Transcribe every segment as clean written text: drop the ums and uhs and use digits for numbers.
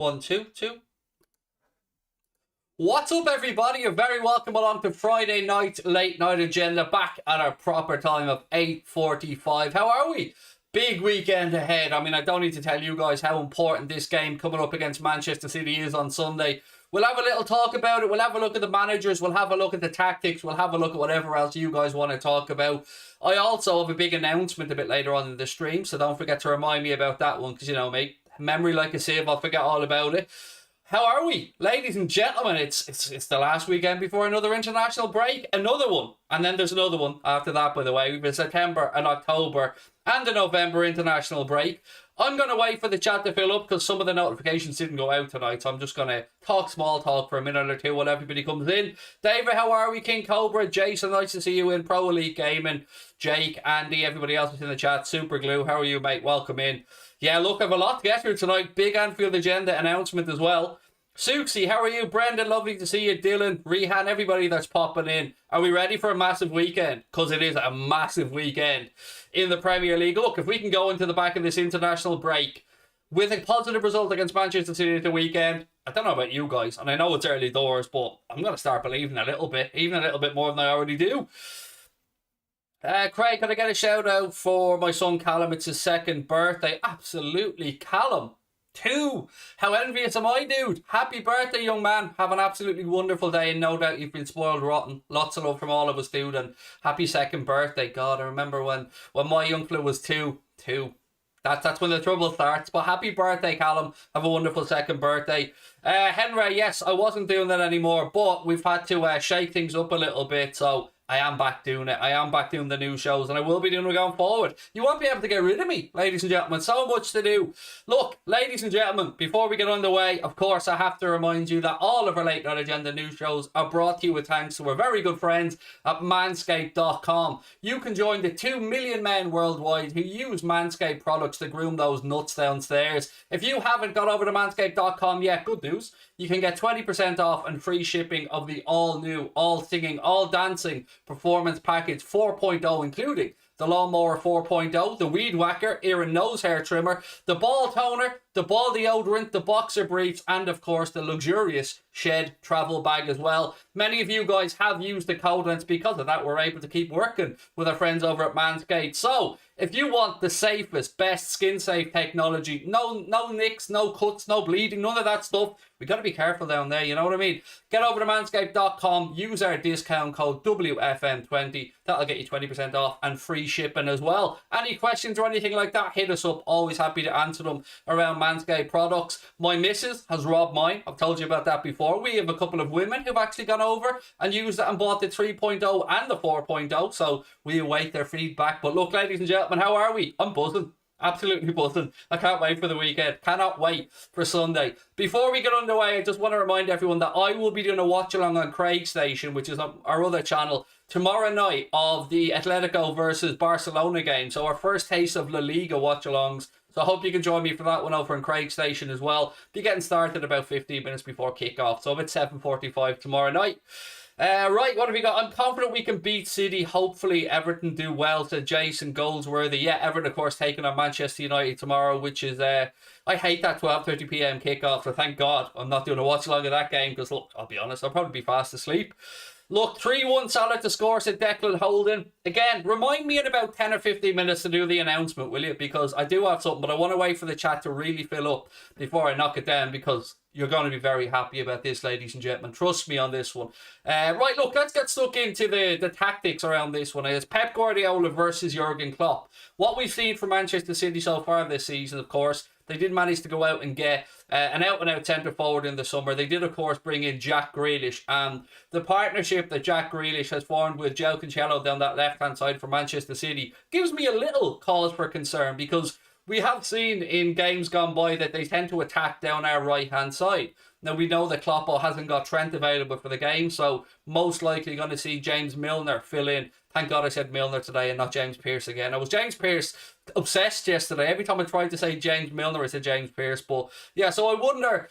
One, two, two. What's up, everybody? You're very welcome along to Friday night late night agenda, back at our proper time of 8:45. How are we? Big weekend ahead. I mean, I don't need to tell you guys how important this game coming up against Manchester City is on Sunday. We'll have a little talk about it. We'll have a look at the managers. We'll have a look at the tactics. We'll have a look at whatever else you guys want to talk about. I also have a big announcement a bit later on in the stream, so don't forget to remind me about that one, because, you know, mate, memory like a sieve, I'll forget all about it. How are we? Ladies and gentlemen, it's the last weekend before another international break. Another one. And then there's another one after that, by the way. We've been September and October and a November international break. I'm going to wait for the chat to fill up because some of the notifications didn't go out tonight. So I'm just going to talk small talk for a minute or two while everybody comes in. David, how are we? King Cobra, Jason, nice to see you in. Pro Elite Gaming, Jake, Andy, everybody else is in the chat. Super Glue, how are you, mate? Welcome in. Yeah, look, I have a lot to get through tonight. Big Anfield agenda announcement as well. Suxi, how are you? Brendan, lovely to see you. Dylan, Rehan, everybody that's popping in. Are we ready for a massive weekend? Because it is a massive weekend in the Premier League. Look, if we can go into the back of this international break with a positive result against Manchester City at the weekend, I don't know about you guys, and I know it's early doors, but I'm going to start believing a little bit, even a little bit more than I already do. Craig, can I get a shout out for my son Callum? It's his second birthday. Absolutely, Callum. 2. How envious am I, dude? Happy birthday, young man. Have an absolutely wonderful day, and no doubt you've been spoiled rotten. Lots of love from all of us, dude, and happy second birthday. God, I remember when my young fella was 2. That's when the trouble starts. But happy birthday, Callum. Have a wonderful second birthday. Henry, yes, I wasn't doing that anymore, but we've had to shake things up a little bit, so I am back doing it. I am back doing the new shows, and I will be doing it going forward. You won't be able to get rid of me, ladies and gentlemen. So much to do. Look, ladies and gentlemen, before we get underway, of course, I have to remind you that all of our Late Night Agenda news shows are brought to you with thanks to our very good friends at manscaped.com. You can join the 2 million men worldwide who use Manscaped products to groom those nuts downstairs. If you haven't got over to manscaped.com yet, good news. You can get 20% off and free shipping of the all-new, all-singing, all-dancing Performance Package 4.0, including the Lawnmower 4.0, the Weed Whacker, ear and nose hair trimmer, the Ball Toner, the Ball Deodorant, the Boxer Briefs, and of course the luxurious Shed travel bag as well. Many of you guys have used the code, and it's because of that we're able to keep working with our friends over at Manscaped. So, if you want the safest, best skin-safe technology, no nicks, no cuts, no bleeding, none of that stuff, we got to be careful down there, you know what I mean? Get over to manscaped.com, use our discount code WFM20, that'll get you 20% off and free shipping as well. Any questions or anything like that, hit us up, always happy to answer them around Manscaped products. My missus has robbed mine, I've told you about that before. We have a couple of women who've actually gone over and used it and bought the 3.0 and the 4.0, so we await their feedback. But look, ladies and gentlemen, how are we? I'm buzzing. Absolutely buzzing. I can't wait for the weekend. Cannot wait for Sunday. Before we get underway, I just want to remind everyone that I will be doing a watch along on Craig Station, which is our other channel, tomorrow night of the Atletico versus Barcelona game. So our first taste of La Liga watch alongs. So I hope you can join me for that one over in Craig Station as well. Be getting started about 15 minutes before kickoff. So about 7:45 tomorrow night. Right, what have we got? I'm confident we can beat City. Hopefully Everton do well, said Jason Goldsworthy. Yeah, Everton, of course, taking on Manchester United tomorrow, which is, I hate that 12:30 p.m. kickoff, so thank God I'm not doing a watch along of that game, because, look, I'll be honest, I'll probably be fast asleep. Look, 3-1 Salah to score, said Declan Holden. Again, remind me in about 10 or 15 minutes to do the announcement, will you? Because I do have something, but I want to wait for the chat to really fill up before I knock it down, because you're going to be very happy about this, ladies and gentlemen. Trust me on this one. Right, look, let's get stuck into the tactics around this one. It's Pep Guardiola versus Jurgen Klopp. What we've seen from Manchester City so far this season, of course, they did manage to go out and get an out-and-out centre forward in the summer. They did, of course, bring in Jack Grealish. And the partnership that Jack Grealish has formed with João Cancelo down that left-hand side for Manchester City gives me a little cause for concern, because we have seen in games gone by that they tend to attack down our right-hand side. Now, we know that Kloppo hasn't got Trent available for the game, so most likely going to see James Milner fill in. Thank God I said Milner today and not James Pearce again. I was James Pearce obsessed yesterday. Every time I tried to say James Milner, I said James Pearce. But yeah, so I wonder,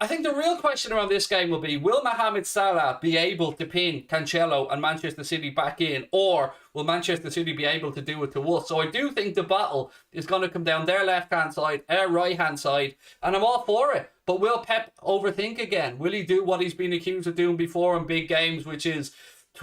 I think the real question around this game will be, will Mohamed Salah be able to pin Cancelo and Manchester City back in, or will Manchester City be able to do it to us? So I do think the battle is going to come down their left-hand side, our right-hand side, and I'm all for it. But will Pep overthink again? Will he do what he's been accused of doing before in big games, which is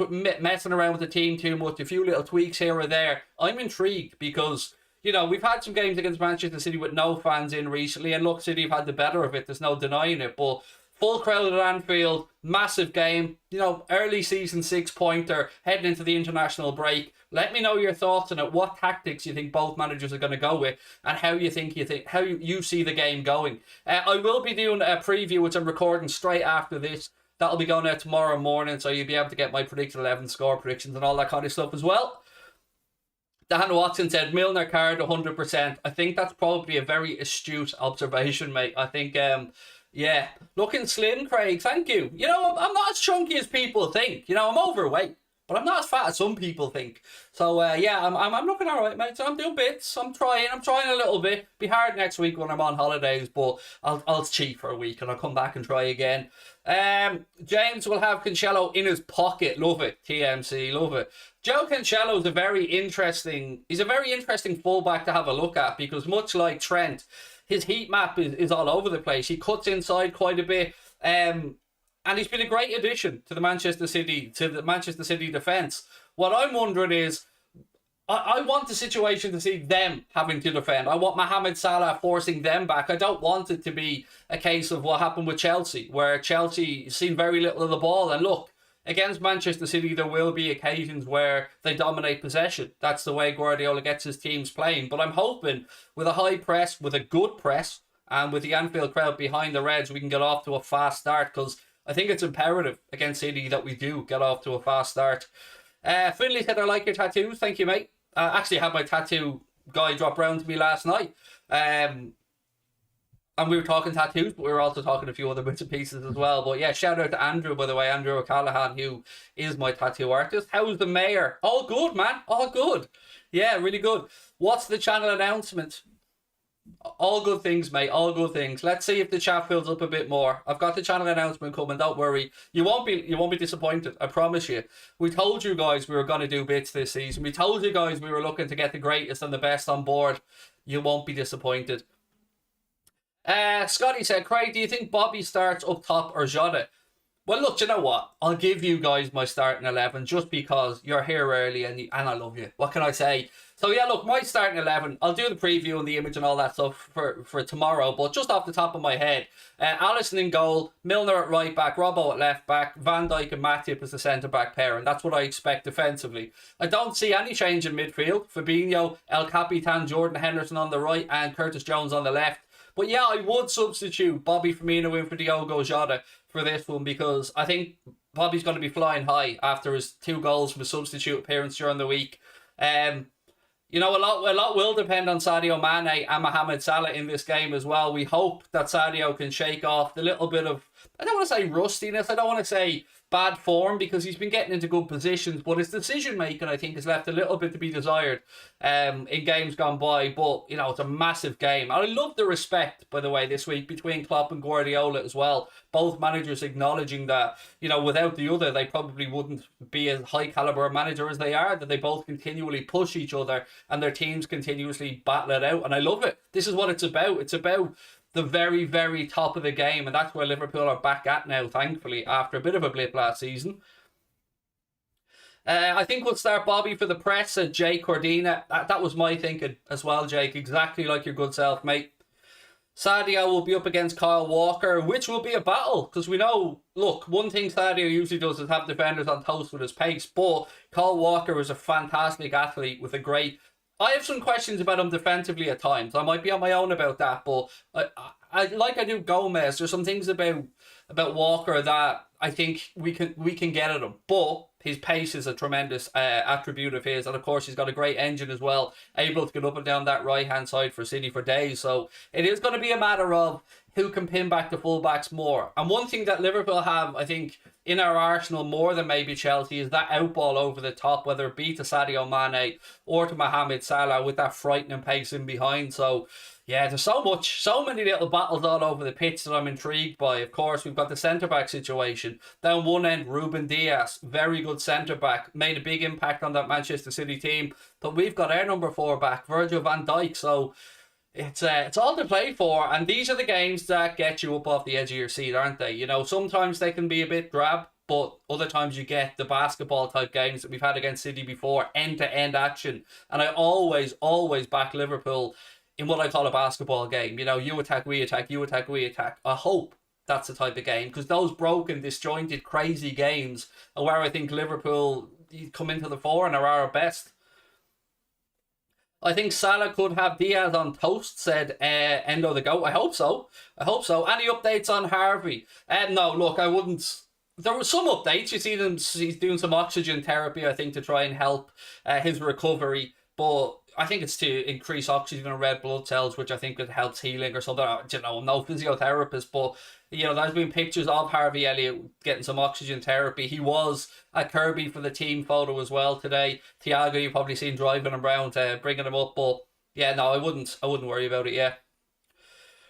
messing around with the team too much, a few little tweaks here or there? I'm intrigued because, you know, we've had some games against Manchester City with no fans in recently, and look, City have had the better of it, there's no denying it, but full crowd at Anfield, massive game, you know, early season 6-pointer, heading into the international break. Let me know your thoughts on it, what tactics you think both managers are going to go with, and how you see the game going. I will be doing a preview, which I'm recording straight after this. That'll be going out tomorrow morning, so you'll be able to get my predicted 11 score predictions and all that kind of stuff as well. Dan Watson said Milner card 100%. I think that's probably a very astute observation, mate. I think, yeah, looking slim, Craig. Thank you. You know, I'm not as chunky as people think. You know, I'm overweight, but I'm not as fat as some people think. So, yeah, I'm looking all right, mate. So I'm doing bits. I'm trying a little bit. Be hard next week when I'm on holidays, but I'll cheat for a week and I'll come back and try again. James will have Cancelo in his pocket. Love it. TMC, love it. Joe Cancelo is a very interesting fullback to have a look at, because much like Trent, his heat map is all over the place. He cuts inside quite a bit, and he's been a great addition to the Manchester City defence. What I'm wondering is, I want the situation to see them having to defend. I want Mohamed Salah forcing them back. I don't want it to be a case of what happened with Chelsea, where Chelsea seen very little of the ball. And look, against Manchester City, there will be occasions where they dominate possession. That's the way Guardiola gets his teams playing. But I'm hoping with a high press, with a good press, and with the Anfield crowd behind the Reds, we can get off to a fast start, because I think it's imperative against City that we do get off to a fast start. Finley said, I like your tattoos. Thank you, mate. I actually had my tattoo guy drop round to me last night. And we were talking tattoos, but we were also talking a few other bits and pieces as well. But yeah, shout out to Andrew, by the way, Andrew O'Callaghan, who is my tattoo artist. How's the mayor? All good, man. All good. Yeah, really good. What's the channel announcement? All good things, mate. All good things. Let's see if the chat fills up a bit more. I've got the channel announcement coming. Don't worry. You won't be disappointed. I promise you. We told you guys we were going to do bits this season. We told you guys we were looking to get the greatest and the best on board. You won't be disappointed. Scotty said, Craig, do you think Bobby starts up top or Jota? Well, look, you know what? I'll give you guys my starting 11 just because you're here early and I love you. What can I say? So, yeah, look, my starting 11, I'll do the preview and the image and all that stuff for tomorrow, but just off the top of my head, Alisson in goal, Milner at right back, Robbo at left back, Van Dijk and Matip as the centre-back pair, and that's what I expect defensively. I don't see any change in midfield. Fabinho, El Capitan, Jordan Henderson on the right, and Curtis Jones on the left. But yeah, I would substitute Bobby Firmino in for Diogo Jota for this one, because I think Bobby's going to be flying high after his 2 goals from a substitute appearance during the week. You know, a lot will depend on Sadio Mane and Mohamed Salah in this game as well. We hope that Sadio can shake off the little bit of, I don't want to say rustiness, I don't want to say bad form, because he's been getting into good positions, but his decision making, I think, has left a little bit to be desired in games gone by. But you know, it's a massive game. I love the respect, by the way, this week between Klopp and Guardiola as well. Both managers acknowledging that, you know, without the other, they probably wouldn't be as high caliber manager as they are, that they both continually push each other and their teams continuously battle it out. And I love it. This is what it's about. It's about the very, very top of the game, and that's where Liverpool are back at now, thankfully, after a bit of a blip last season. I think we'll start Bobby for the press, said Jake Cordina. That was my thinking as well, Jake. Exactly like your good self, mate. Sadio will be up against Kyle Walker, which will be a battle, because we know, look, one thing Sadio usually does is have defenders on toast with his pace, but Kyle Walker is a fantastic athlete with a great... I have some questions about him defensively at times. I might be on my own about that, but I like I do Gomez. There's some things about Walker that I think we can get at him. But his pace is a tremendous attribute of his, and of course he's got a great engine as well, able to get up and down that right hand side for City for days. So it is going to be a matter of who can pin back the fullbacks more. And one thing that Liverpool have, I think, in our arsenal more than maybe Chelsea is that outball over the top, whether it be to Sadio Mane or to Mohamed Salah, with that frightening pace in behind. So Yeah, there's so many little battles all over the pitch that I'm intrigued by. Of course, we've got the centre-back situation. Down one end, Ruben Dias, very good centre-back, made a big impact on that Manchester City team. But we've got our number 4 back, Virgil van Dijk, so it's all to play for. And these are the games that get you up off the edge of your seat, aren't they? You know, sometimes they can be a bit drab, but other times you get the basketball type games that we've had against City before, end-to-end action. And I always back Liverpool in what I call a basketball game. You know, you attack, we attack, you attack, we attack. I hope that's the type of game, because those broken, disjointed, crazy games are where I think Liverpool come into the fore and are our best. I think Salah could have Diaz on toast, said Endo the GOAT. I hope so. Any updates on Harvey? No, look, I wouldn't. There were some updates. You see them, he's doing some oxygen therapy, I think, to try and help his recovery. But I think it's to increase oxygen in red blood cells, which I think it helps healing or something. You know, I'm no physiotherapist, but you know, there's been pictures of Harvey Elliott getting some oxygen therapy. He was at Kirby for the team photo as well today. Thiago, you've probably seen driving him around, bringing him up. But yeah, no, I wouldn't worry about it. Yeah.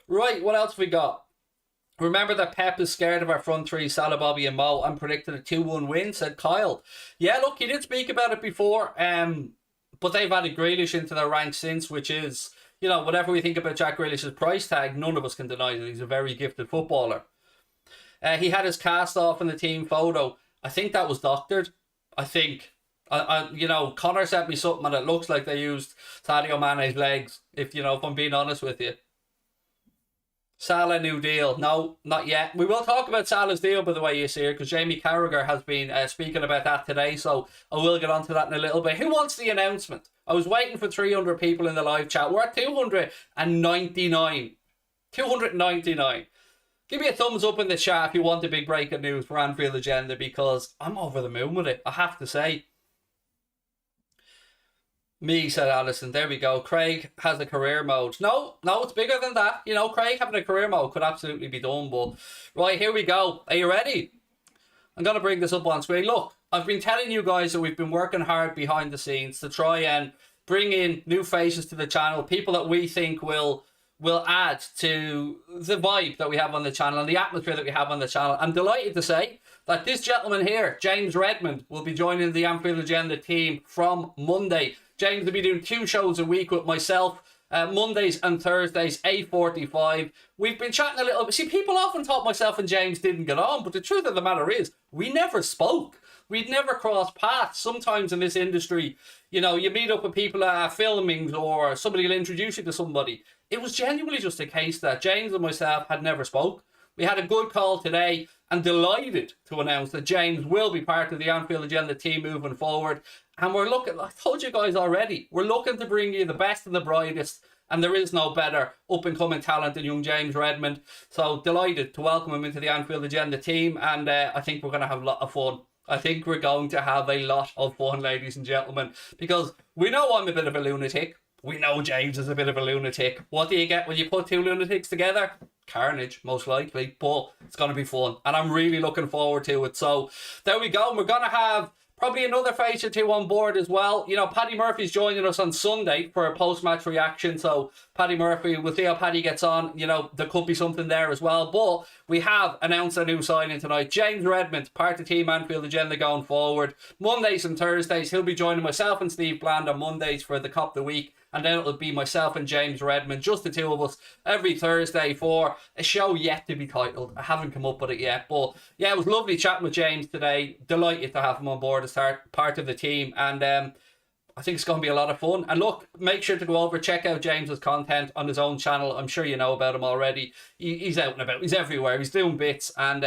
Right, what else have we got? Remember that Pep is scared of our front three, Salah, Bobby and Mo. I'm predicting a 2-1 win, said Kyle. Yeah, look, he did speak about it before. But they've added Grealish into their ranks since, which is, you know, whatever we think about Jack Grealish's price tag, none of us can deny that he's a very gifted footballer. He had his cast off in the team photo. I think that was doctored. I think, you know, Connor sent me something and it looks like they used Sadio Mane's legs, if I'm being honest with you. Salah new deal. No, not yet. We will talk about Salah's deal, by the way, you see, because Jamie Carragher has been speaking about that today, so I will get onto that in a little bit. Who wants the announcement? I was waiting for 300 people in the live chat. We're at 299. 299. Give me a thumbs up in the chat if you want the big breaking news for Anfield Agenda, because I'm over the moon with it, I have to say. Me, said Alison. There we go. Craig has a career mode. No, it's bigger than that. You know, Craig having a career mode could absolutely be done. But right, here we go. Are you ready? I'm going to bring this up on screen. Look, I've been telling you guys that we've been working hard behind the scenes to try and bring in new faces to the channel, people that we think will add to the vibe that we have on the channel and the atmosphere that we have on the channel. I'm delighted to say that this gentleman here, James Redmond, will be joining the Anfield Agenda team from Monday. James will be doing 2 shows a week with myself, Mondays and Thursdays, 8:45. We've been chatting a little bit. See, people often thought myself and James didn't get on, but the truth of the matter is, we never spoke. We'd never crossed paths. Sometimes in this industry, you know, you meet up with people at filmings or somebody will introduce you to somebody. It was genuinely just a case that James and myself had never spoke. We had a good call today and delighted to announce that James will be part of the Anfield Agenda team moving forward. And we're looking, I told you guys already, we're looking to bring you the best and the brightest, and there is no better up-and-coming talent than young James Redmond. So delighted to welcome him into the Anfield Agenda team, and I think we're going to have a lot of fun. I think we're going to have a lot of fun, ladies and gentlemen, because we know I'm a bit of a lunatic. We know James is a bit of a lunatic. What do you get when you put 2 lunatics together? Carnage, most likely, but it's going to be fun, and I'm really looking forward to it. So there we go. We're going to have probably another face or 2 on board as well. You know, Paddy Murphy's joining us on Sunday for a post-match reaction. So Paddy Murphy, we'll see how Paddy gets on. You know, there could be something there as well. But we have announced a new signing tonight. James Redmond, part of Team Anfield Agenda going forward. Mondays and Thursdays, he'll be joining myself and Steve Bland on Mondays for the Cop of the Week. And then it'll be myself and James Redmond, just the 2 of us, every Thursday for a show yet to be titled. I haven't come up with it yet. But yeah, it was lovely chatting with James today. Delighted to have him on board as part of the team. And I think it's going to be a lot of fun. And look, make sure to go over, check out James's content on his own channel. I'm sure you know about him already. He's out and about. He's everywhere. He's doing bits. And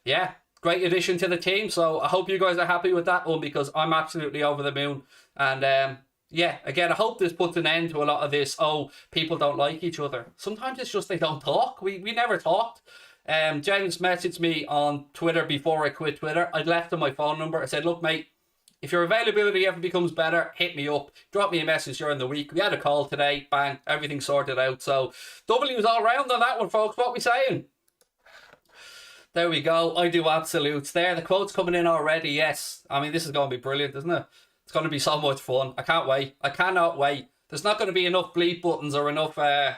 yeah, great addition to the team. So I hope you guys are happy with that one, because I'm absolutely over the moon. And yeah, again, I hope this puts an end to a lot of this, oh, people don't like each other. Sometimes it's just they don't talk. We never talked. James messaged me on Twitter before I quit Twitter. I'd left him my phone number. I said, look, mate, if your availability ever becomes better, hit me up. Drop me a message during the week. We had a call today. Bang, everything sorted out. So W's all round on that one, folks. What are we saying? There we go. I do absolutes there. The quote's coming in already, yes. I mean, this is going to be brilliant, isn't it? It's going to be so much fun. I can't wait. I cannot wait. There's not going to be enough bleep buttons or enough, I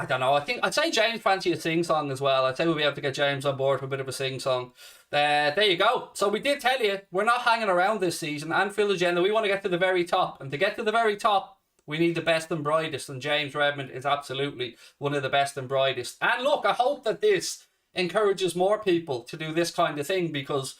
don't know. I'd say James fancy a sing-song as well. I'd say we'll be able to get James on board for a bit of a sing-song. There you go. So we did tell you, we're not hanging around this season. Anfield agenda, we want to get to the very top. And to get to the very top, we need the best and brightest. And James Redmond is absolutely one of the best and brightest. And look, I hope that this encourages more people to do this kind of thing, because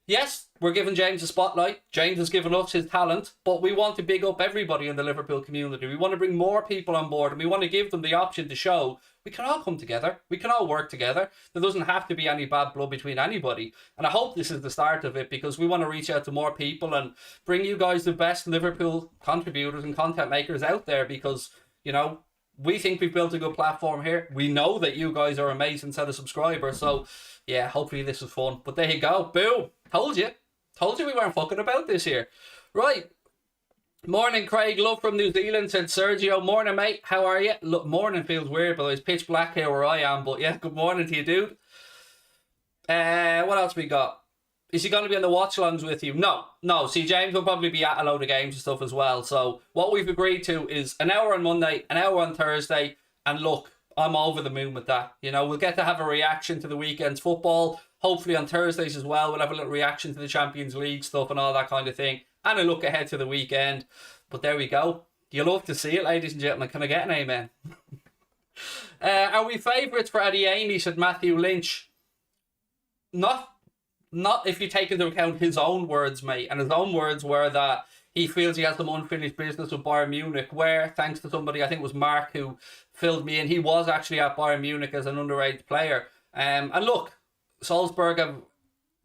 yes, we're giving James a spotlight. James has given us his talent, but we want to big up everybody in the Liverpool community. We want to bring more people on board, and we want to give them the option to show we can all come together. We can all work together. There doesn't have to be any bad blood between anybody. And I hope this is the start of it, because we want to reach out to more people and bring you guys the best Liverpool contributors and content makers out there, because, you know, we think we've built a good platform here. We know that you guys are an amazing set of subscribers. So, yeah, hopefully this is fun. But there you go. Boom. Told you. Told you we weren't fucking about this here. Right. Morning, Craig. Love from New Zealand, said Sergio. Morning, mate. How are you? Look, morning feels weird, but it's pitch black here where I am. But yeah, good morning to you, dude. What else we got? Is he going to be on the watch-alongs with you? No. See, James will probably be at a load of games and stuff as well. So what we've agreed to is an hour on Monday, an hour on Thursday. And look, I'm over the moon with that. You know, we'll get to have a reaction to the weekend's football. Hopefully on Thursdays as well, we'll have a little reaction to the Champions League stuff and all that kind of thing. And a look ahead to the weekend. But there we go. You love to see it, ladies and gentlemen. Can I get an amen? Are we favourites for Adiemi, said Matthew Lynch. Not if you take into account his own words, mate. And his own words were that he feels he has some unfinished business with Bayern Munich, where, thanks to somebody, I think it was Mark who filled me in, he was actually at Bayern Munich as an underage player. And look, Salzburg have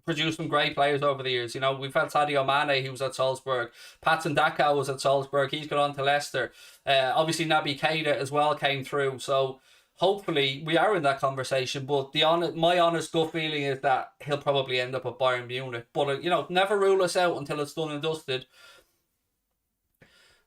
produced some great players over the years. You know, we've had Sadio Mane, he was at Salzburg. Patson Daka was at Salzburg. He's gone on to Leicester. Obviously, Naby Keita as well came through. So hopefully we are in that conversation. But my honest gut feeling is that he'll probably end up at Bayern Munich. But, you know, never rule us out until it's done and dusted.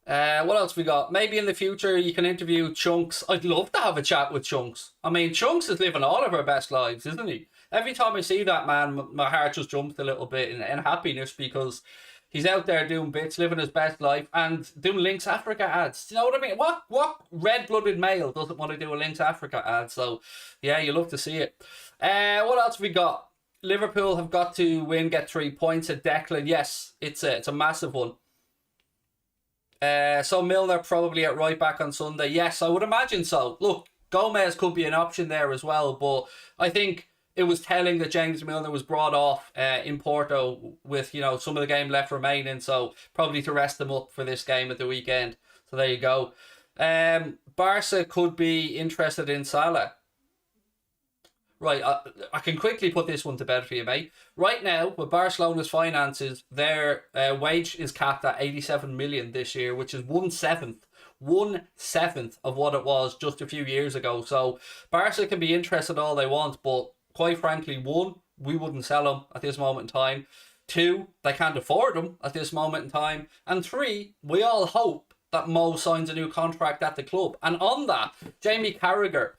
What else we got? Maybe in the future you can interview Chunks. I'd love to have a chat with Chunks. I mean, Chunks is living all of our best lives, isn't he? Every time I see that man, my heart just jumps a little bit in happiness, because he's out there doing bits, living his best life, and doing Links Africa ads. Do you know what I mean? What red-blooded male doesn't want to do a Links Africa ad? So, yeah, you love to see it. What else have we got? Liverpool have got to win, get 3 points at Declan. Yes, it's a massive one. So Milner probably at right back on Sunday. Yes, I would imagine so. Look, Gomez could be an option there as well, but I think it was telling that James Milner was brought off in Porto with, you know, some of the game left remaining, so probably to rest them up for this game at the weekend. So there you go. Barca could be interested in Salah. Right, I can quickly put this one to bed for you, mate. Right now, with Barcelona's finances, their wage is capped at 87 million this year, which is 1/7 of what it was just a few years ago. So Barca can be interested all they want, but quite frankly, 1, we wouldn't sell them at this moment in time. 2, they can't afford them at this moment in time. And 3, we all hope that Mo signs a new contract at the club. And on that, Jamie Carragher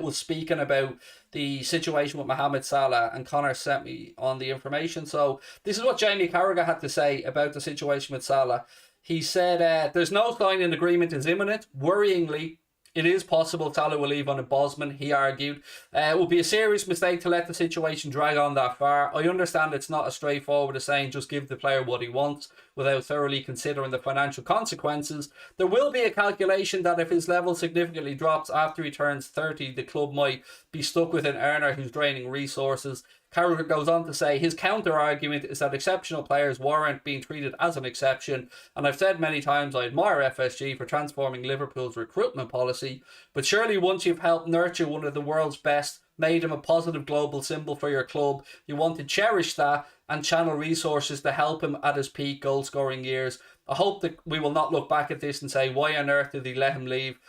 was speaking about the situation with Mohamed Salah, and Connor sent me on the information. So this is what Jamie Carragher had to say about the situation with Salah. He said, there's no signing agreement is imminent. Worryingly, it is possible Salah will leave on a Bosman, he argued. It would be a serious mistake to let the situation drag on that far. I understand it's not as straightforward as saying just give the player what he wants without thoroughly considering the financial consequences. There will be a calculation that if his level significantly drops after he turns 30, the club might be stuck with an earner who's draining resources. Carragher goes on to say his counter-argument is that exceptional players weren't being treated as an exception, and I've said many times I admire FSG for transforming Liverpool's recruitment policy, but surely once you've helped nurture one of the world's best, made him a positive global symbol for your club, you want to cherish that and channel resources to help him at his peak goal-scoring years. I hope that we will not look back at this and say, why on earth did he let him leave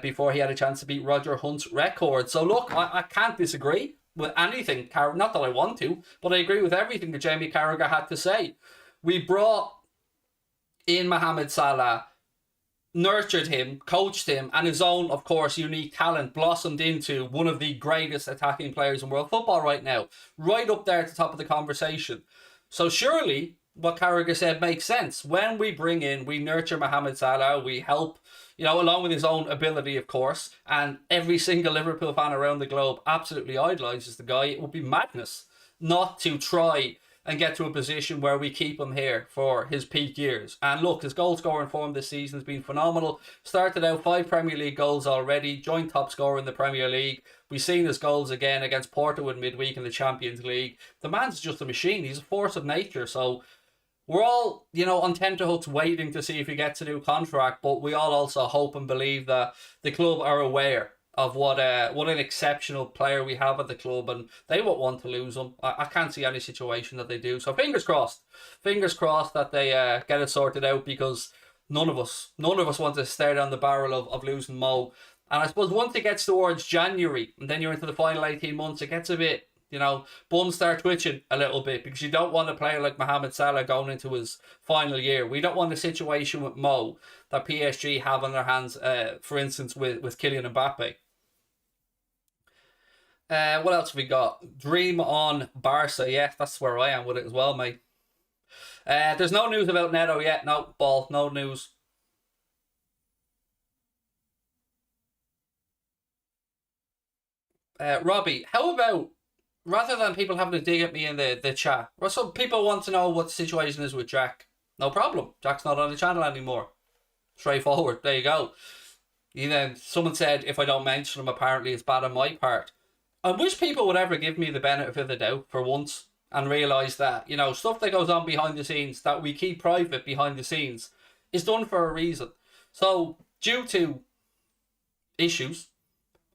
before he had a chance to beat Roger Hunt's record? So look, I can't disagree with anything, not that I want to, but I agree with everything that Jamie Carragher had to say. We brought in Mohamed Salah, nurtured him, coached him, and his own, of course, unique talent blossomed into one of the greatest attacking players in world football right now. Right up there at the top of the conversation. So surely what Carragher said makes sense. When we bring in, we nurture Mohamed Salah, we help, along with his own ability, of course, and every single Liverpool fan around the globe absolutely idolises the guy. It would be madness not to try and get to a position where we keep him here for his peak years. And look, his goal scoring form this season has been phenomenal. Started out 5 Premier League goals already, joint top scorer in the Premier League. We've seen his goals again against Porto in midweek in the Champions League. The man's just a machine. He's a force of nature. So we're all, on tenterhooks waiting to see if he gets a new contract, but we all also hope and believe that the club are aware of what an exceptional player we have at the club, and they won't want to lose him. I can't see any situation that they do. So fingers crossed that they get it sorted out, because none of us want to stare down the barrel of losing Mo. And I suppose once it gets towards January, and then you're into the final 18 months, it gets a bit, bums start twitching a little bit, because you don't want a player like Mohamed Salah going into his final year. We don't want a situation with Mo that PSG have on their hands, for instance, with Kylian Mbappe. What else have we got? Dream on Barca. Yeah, that's where I am with it as well, mate. There's no news about Neto yet. No, ball. No news. Robbie, how about, rather than people having to dig at me in the chat, well, some people want to know what the situation is with Jack. No problem. Jack's not on the channel anymore. Straightforward. There you go. Someone said if I don't mention him, apparently it's bad on my part. I wish people would ever give me the benefit of the doubt for once and realise that, stuff that goes on behind the scenes, that we keep private behind the scenes, is done for a reason. So, due to issues,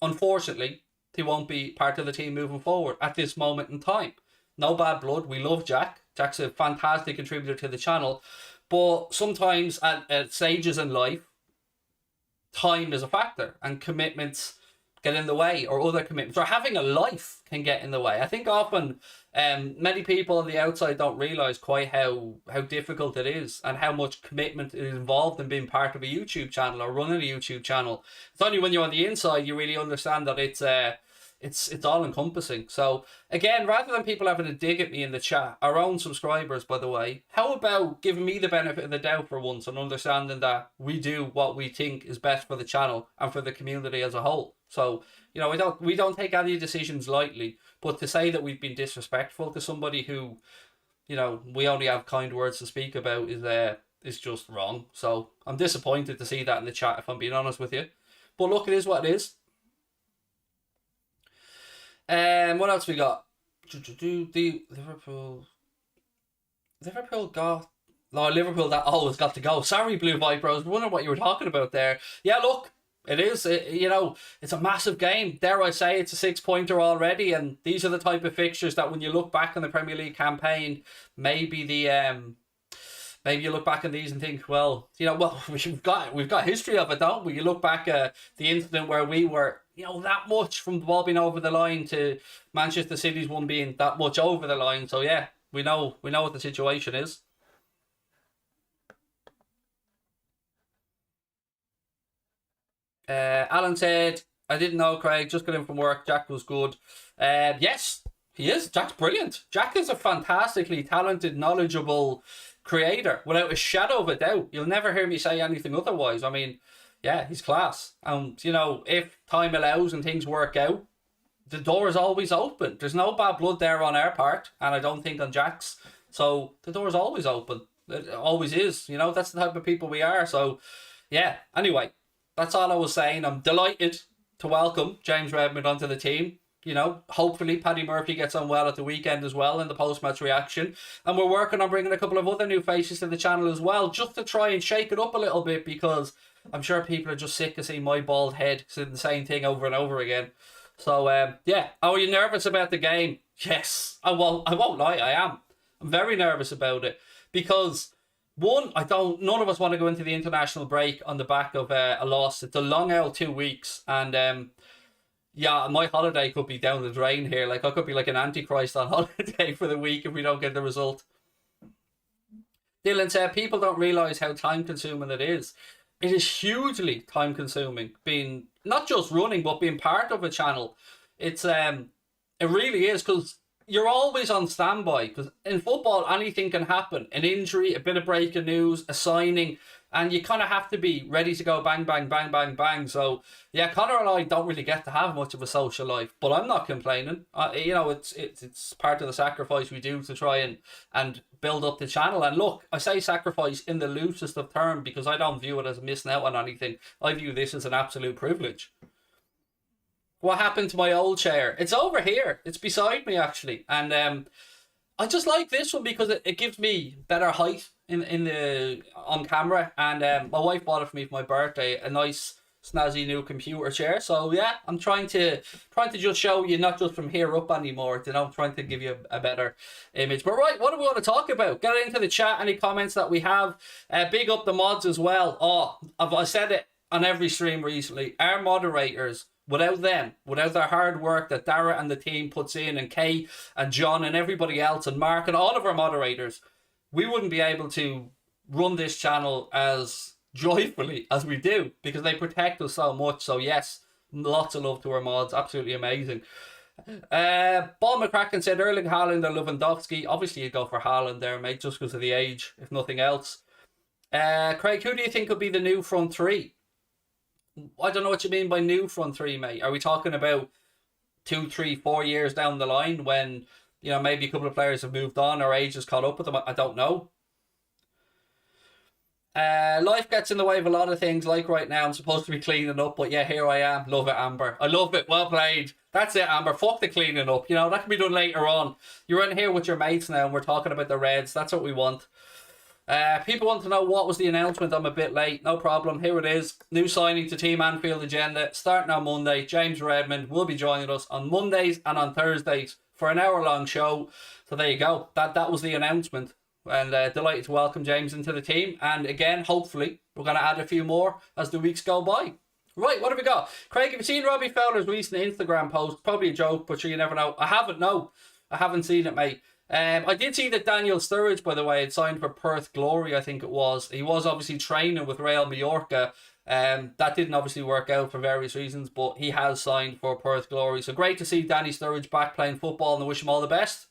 unfortunately, he won't be part of the team moving forward at this moment in time. No bad blood. We love Jack. Jack's a fantastic contributor to the channel. But sometimes at stages in life, time is a factor, and commitments get in the way, or other commitments, or having a life can get in the way. I think often many people on the outside don't realise quite how difficult it is, and how much commitment is involved in being part of a YouTube channel or running a YouTube channel. It's only when you're on the inside you really understand that it's all encompassing. So again, rather than people having to dig at me in the chat, our own subscribers, by the way, how about giving me the benefit of the doubt for once, and understanding that we do what we think is best for the channel and for the community as a whole. So, we don't take any decisions lightly, but to say that we've been disrespectful to somebody who, we only have kind words to speak about is just wrong. So I'm disappointed to see that in the chat, if I'm being honest with you. But look, it is what it is. What else we got? The Liverpool that always got to go. Sorry, Blue Viper, I was wondering what you were talking about there. Yeah, look, it is, it's a massive game. Dare I say, it's a 6-pointer already, and these are the type of fixtures that when you look back on the Premier League campaign, maybe you look back on these and think, we've got history of it, don't we? You look back at the incident where we were, that much from the ball being over the line to Manchester City's one being that much over the line. So yeah, we know what the situation is. Alan said, I didn't know, Craig, just got in from work. Jack was good. Yes, he is. Jack's brilliant. Jack is a fantastically talented, knowledgeable creator, without a shadow of a doubt. You'll never hear me say anything otherwise. I mean, yeah, he's class. And, if time allows and things work out, the door is always open. There's no bad blood there on our part, and I don't think on Jack's. So the door is always open. It always is. That's the type of people we are. So, yeah, anyway. That's all I was saying. I'm delighted to welcome James Redmond onto the team. Hopefully Paddy Murphy gets on well at the weekend as well in the post-match reaction. And we're working on bringing a couple of other new faces to the channel as well, just to try and shake it up a little bit, because I'm sure people are just sick of seeing my bald head saying the same thing over and over again. So, yeah. Are you nervous about the game? Yes. I won't lie, I am. I'm very nervous about it, because one, none of us want to go into the international break on the back of a loss. It's a long out 2 weeks, and yeah, my holiday could be down the drain here. Like, I could be like an antichrist on holiday for the week if we don't get the result. Dylan said, people don't realise how time consuming it is. It is hugely time consuming, being not just running, but being part of a channel. It's it really is, because you're always on standby because in football anything can happen. An injury, a bit of breaking news, a signing, and you kind of have to be ready to go bang, bang, bang, bang, bang. So yeah, Connor and I don't really get to have much of a social life, but I'm not complaining. It's part of the sacrifice we do to try and build up the channel. And look, I say sacrifice in the loosest of terms because I don't view it as missing out on anything. I view this as an absolute privilege. What happened to my old chair? It's over here. It's beside me actually, and I just like this one because it gives me better height in the on camera. And my wife bought it for me for my birthday, a nice snazzy new computer chair. So yeah, I'm trying to just show you not just from here up anymore. I'm trying to give you a better image. But right, what do we want to talk about? Get into the chat. Any comments that we have? Big up the mods as well. Oh, I said it on every stream recently. Our moderators. Without them, without their hard work that Dara and the team puts in, and Kay and John and everybody else and Mark and all of our moderators, we wouldn't be able to run this channel as joyfully as we do because they protect us so much. So yes, lots of love to our mods. Absolutely amazing. Paul McCracken said Erling Haaland or Lewandowski. Obviously you'd go for Haaland there, mate, just because of the age, if nothing else. Craig, who do you think would be the new front three? I don't know what you mean by new front three, mate. Are we talking about 2, 3, 4 years down the line when, maybe a couple of players have moved on or age has caught up with them? I don't know. Life gets in the way of a lot of things. Like right now, I'm supposed to be cleaning up, but yeah, here I am. Love it, Amber. I love it. Well played. That's it, Amber. Fuck the cleaning up. That can be done later on. You're in here with your mates now and we're talking about the Reds. That's what we want. People want to know what was the announcement. I'm a bit late. No problem. Here it is. New signing to Team Anfield agenda. Starting on Monday. James Redmond will be joining us on Mondays and on Thursdays for an hour-long show. So there you go. That was the announcement. And delighted to welcome James into the team. And again, hopefully, we're going to add a few more as the weeks go by. Right, what have we got? Craig, have you seen Robbie Fowler's recent Instagram post? Probably a joke, but sure, you never know. I haven't, no. I haven't seen it, mate. I did see that Daniel Sturridge, by the way, had signed for Perth Glory, I think it was. He was obviously training with Real Mallorca. That didn't obviously work out for various reasons, but he has signed for Perth Glory. So great to see Danny Sturridge back playing football, and I wish him all the best.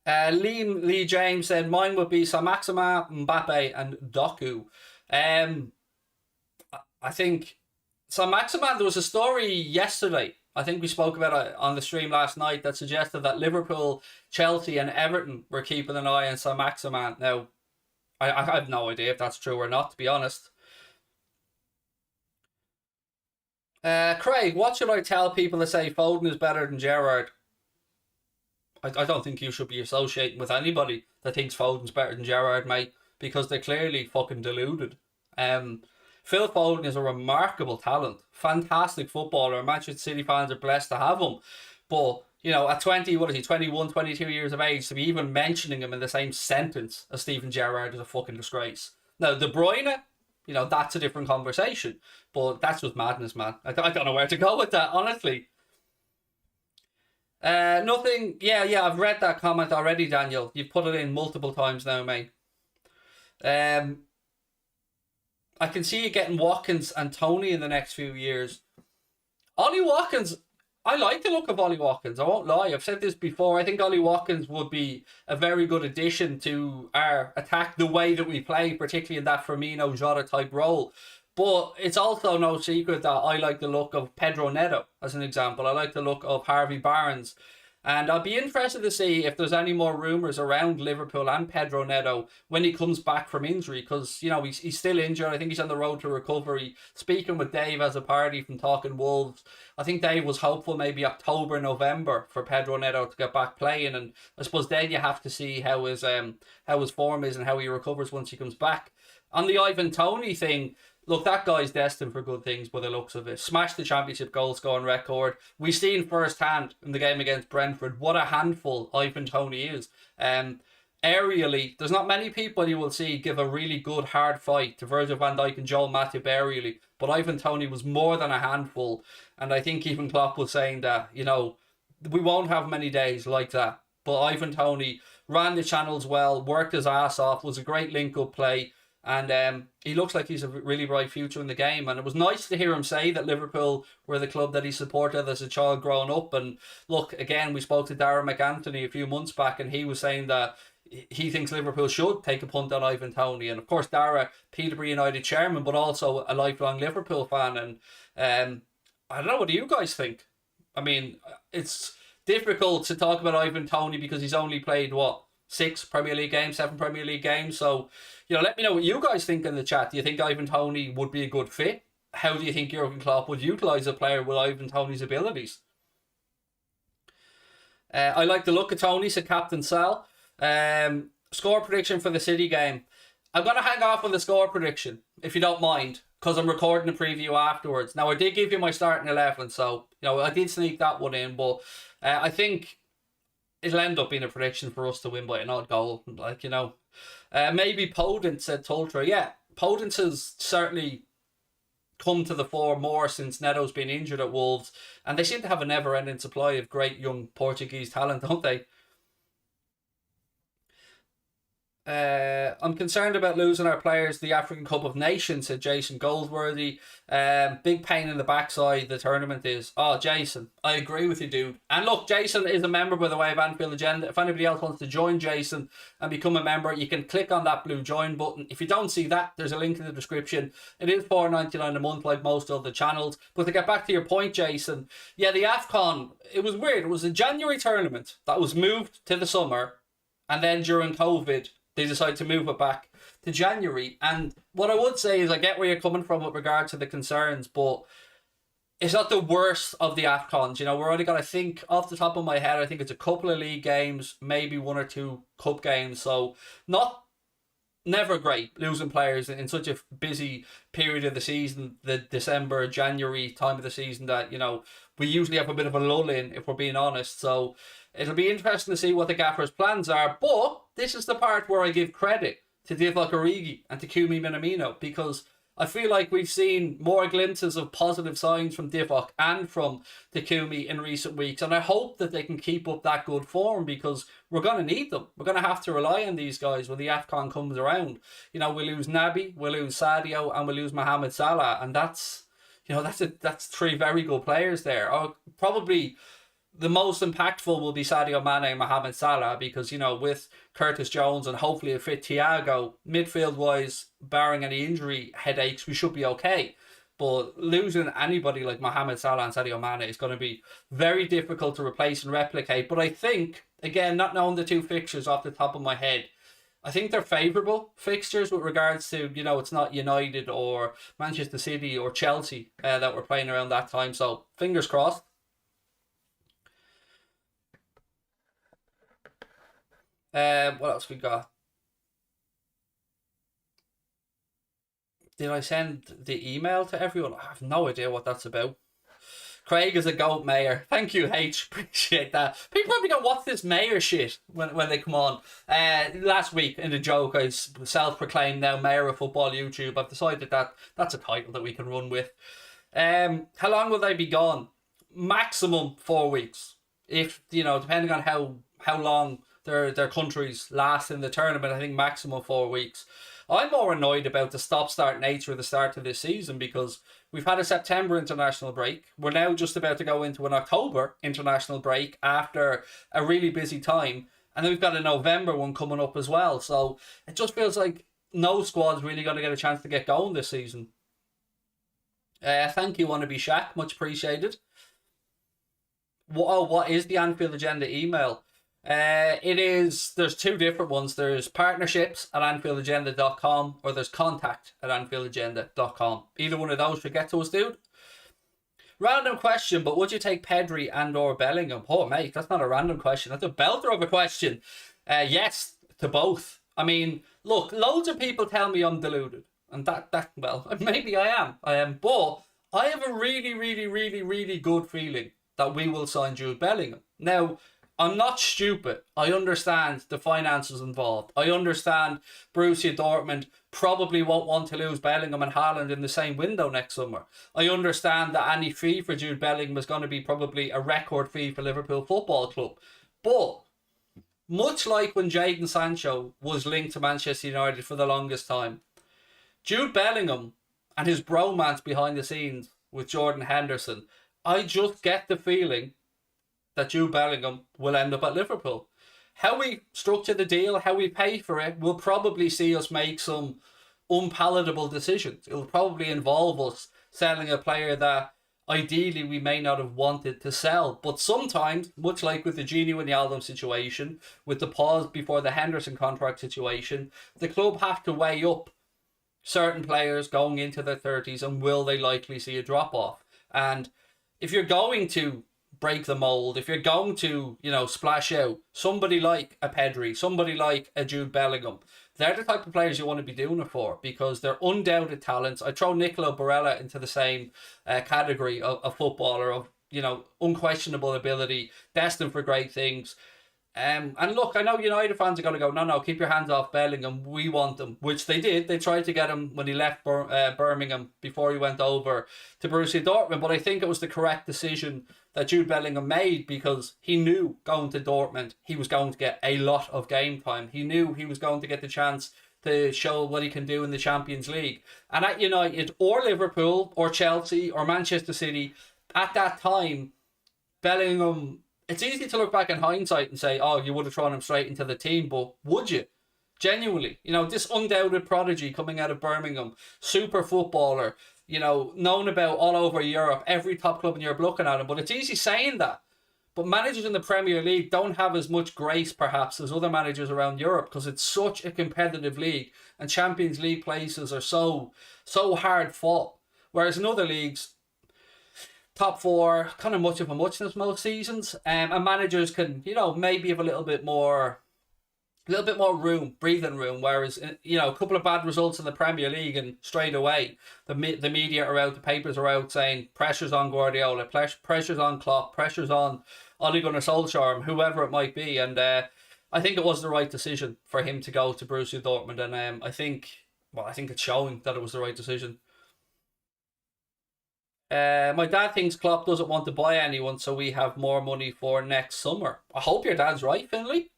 Liam Lee James said, mine would be saint-maximin, Mbappe, and Doku. I think saint-maximin, there was a story yesterday, I think we spoke about it on the stream last night, that suggested that Liverpool, Chelsea and Everton were keeping an eye on saint-maximin. Now, I have no idea if that's true or not, to be honest. Craig, what should I tell people that say Foden is better than Gerrard? I don't think you should be associating with anybody that thinks Foden's better than Gerrard, mate, because they're clearly fucking deluded. Phil Foden is a remarkable talent, fantastic footballer. Manchester City fans are blessed to have him. But, at 21, 22 years of age, to be even mentioning him in the same sentence as Steven Gerrard is a fucking disgrace. Now, De Bruyne, that's a different conversation. But that's just madness, man. I don't know where to go with that, honestly. Nothing. Yeah, I've read that comment already, Daniel. You've put it in multiple times now, mate. I can see you getting Watkins and Tony in the next few years. Ollie Watkins, I like the look of Ollie Watkins. I won't lie. I've said this before. I think Ollie Watkins would be a very good addition to our attack, the way that we play, particularly in that Firmino Jota type role. But it's also no secret that I like the look of Pedro Neto, as an example. I like the look of Harvey Barnes. And I'll be interested to see if there's any more rumours around Liverpool and Pedro Neto when he comes back from injury, because, he's still injured. I think he's on the road to recovery. Speaking with Dave as a party from Talking Wolves, I think Dave was hopeful maybe October, November for Pedro Neto to get back playing. And I suppose then you have to see how his form is and how he recovers once he comes back. On the Ivan Toney thing, look, that guy's destined for good things by the looks of it. Smashed the championship goal scoring record. We've seen firsthand in the game against Brentford what a handful Ivan Toney is. Aerially, there's not many people you will see give a really good hard fight to Virgil van Dijk and Joel Matip aerially, but Ivan Toney was more than a handful. And I think even Klopp was saying that, we won't have many days like that. But Ivan Toney ran the channels well, worked his ass off, was a great link-up play. And he looks like he's a really bright future in the game. And it was nice to hear him say that Liverpool were the club that he supported as a child growing up. And look, again, we spoke to Darren McAnthony a few months back, and he was saying that he thinks Liverpool should take a punt on Ivan Toney. And of course, Dara, Peterborough United chairman, but also a lifelong Liverpool fan. And I don't know, what do you guys think? I mean, it's difficult to talk about Ivan Toney because he's only played, what, 6 Premier League games, 7 Premier League games. So, let me know what you guys think in the chat. Do you think Ivan Toney would be a good fit? How do you think Jurgen Klopp would utilise a player with Ivan Toney's abilities? I like the look of Toney, said Captain Sal. Score prediction for the City game. I'm going to hang off on the score prediction, if you don't mind, because I'm recording a preview afterwards. Now, I did give you my starting 11, so, I did sneak that one in, but I think it'll end up being a prediction for us to win by an odd goal. Maybe Podence, said Tultra. Yeah, Podence has certainly come to the fore more since Neto's been injured at Wolves, and they seem to have a never-ending supply of great young Portuguese talent, don't they? I'm concerned about losing our players to the African Cup of Nations, said Jason Goldsworthy. Big pain in the backside the tournament is. Oh, Jason, I agree with you, dude. And look, Jason is a member, by the way, of Anfield Agenda. If anybody else wants to join Jason and become a member, you can click on that blue join button. If you don't see that, there's a link in the description. It is $4.99 a month, like most other channels. But to get back to your point, Jason, yeah, the AFCON, it was weird. It was a January tournament that was moved to the summer, and then during COVID, they decided to move it back to January. And what I would say is I get where you're coming from with regard to the concerns, but it's not the worst of the AFCONs. We're only going to think, off the top of my head, I think it's a couple of league games, maybe 1 or 2 cup games. So never great losing players in such a busy period of the season, the December, January time of the season that, we usually have a bit of a lull in, if we're being honest. So it'll be interesting to see what the gaffer's plans are. But this is the part where I give credit to Divock Origi and to Kumi Minamino, because I feel like we've seen more glimpses of positive signs from Divock and from Takumi in recent weeks. And I hope that they can keep up that good form, because we're going to need them. We're going to have to rely on these guys when the AFCON comes around. We lose Naby, we lose Sadio, and we lose Mohamed Salah. And that's 3 very good players there. Probably the most impactful will be Sadio Mane and Mohamed Salah, because, with Curtis Jones and hopefully a fit Thiago, midfield-wise, barring any injury headaches, we should be okay. But losing anybody like Mohamed Salah and Sadio Mane is going to be very difficult to replace and replicate. But I think, again, not knowing the 2 fixtures off the top of my head, I think they're favourable fixtures with regards to, it's not United or Manchester City or Chelsea that we're playing around that time. So, fingers crossed. What else we got? Did I send the email to everyone? I have no idea what that's about. Craig is a goat mayor. Thank you, H. Appreciate that. People probably don't watch this mayor shit when they come on. Last week, in the joke, I self-proclaimed now mayor of football YouTube. I've decided that that's a title that we can run with. How long will they be gone? Maximum 4 weeks. If, depending on how long their countries last in the tournament, I think maximum 4 weeks. I'm more annoyed about the stop-start nature of the start of this season, because we've had a September international break. We're now just about to go into an October international break after a really busy time. And then we've got a November one coming up as well. So it just feels like no squad's really going to get a chance to get going this season. Thank you, Wannabe Shaq. Much appreciated. What is the Anfield Agenda email? There's 2 different ones. There's partnerships@AnfieldAgenda.com, or there's contact@AnfieldAgenda.com. Either one of those should get to us, dude. Random question, but would you take Pedri and or Bellingham? Oh, mate, that's not a random question. That's a belter of a question. Yes, to both. I mean, look, loads of people tell me I'm deluded. And that well, maybe I am. But I have a really, really, really, really good feeling that we will sign Jude Bellingham. Now, I'm not stupid. I understand the finances involved. I understand Borussia Dortmund probably won't want to lose Bellingham and Haaland in the same window next summer. I understand that any fee for Jude Bellingham is going to be probably a record fee for Liverpool Football Club. But much like when Jadon Sancho was linked to Manchester United for the longest time, Jude Bellingham and his bromance behind the scenes with Jordan Henderson, I just get the feeling that Jude Bellingham will end up at Liverpool. How we structure the deal, how we pay for it, will probably see us make some unpalatable decisions. It'll probably involve us selling a player that ideally we may not have wanted to sell. But sometimes, much like with the Gini Wijnaldum situation, with the pause before the Henderson contract situation, the club have to weigh up certain players going into their 30s and will they likely see a drop off. And if you're going to break the mold, if you're going to, splash out somebody like a Pedri, somebody like a Jude Bellingham, they're the type of players you want to be doing it for, because they're undoubted talents. I throw Nicolo Barella into the same category of footballer of, unquestionable ability, destined for great things. And look, I know United fans are going to go, no, keep your hands off Bellingham. We want him, which they did. They tried to get him when he left Birmingham before he went over to Borussia Dortmund. But I think it was the correct decision that Jude Bellingham made, because he knew going to Dortmund he was going to get a lot of game time. He knew he was going to get the chance to show what he can do in the Champions League. And at United or Liverpool or Chelsea or Manchester City, at that time, Bellingham... It's easy to look back in hindsight and say, oh, you would have thrown him straight into the team, but would you? Genuinely. This undoubted prodigy coming out of Birmingham, super footballer, known about all over Europe, every top club in Europe looking at him. But it's easy saying that. But managers in the Premier League don't have as much grace, perhaps, as other managers around Europe, because it's such a competitive league, and Champions League places are so hard fought. Whereas in other leagues, top four, kind of much of a muchness most seasons, and managers can, maybe have a little bit more room, breathing room. Whereas, a couple of bad results in the Premier League and straight away, the media are out, the papers are out saying pressures on Guardiola, pressures on Klopp, pressures on Ole Gunnar Solskjaer, whoever it might be. And I think it was the right decision for him to go to Borussia Dortmund, and I think it's showing that it was the right decision. My dad thinks Klopp doesn't want to buy anyone, so we have more money for next summer. I hope your dad's right, Finley.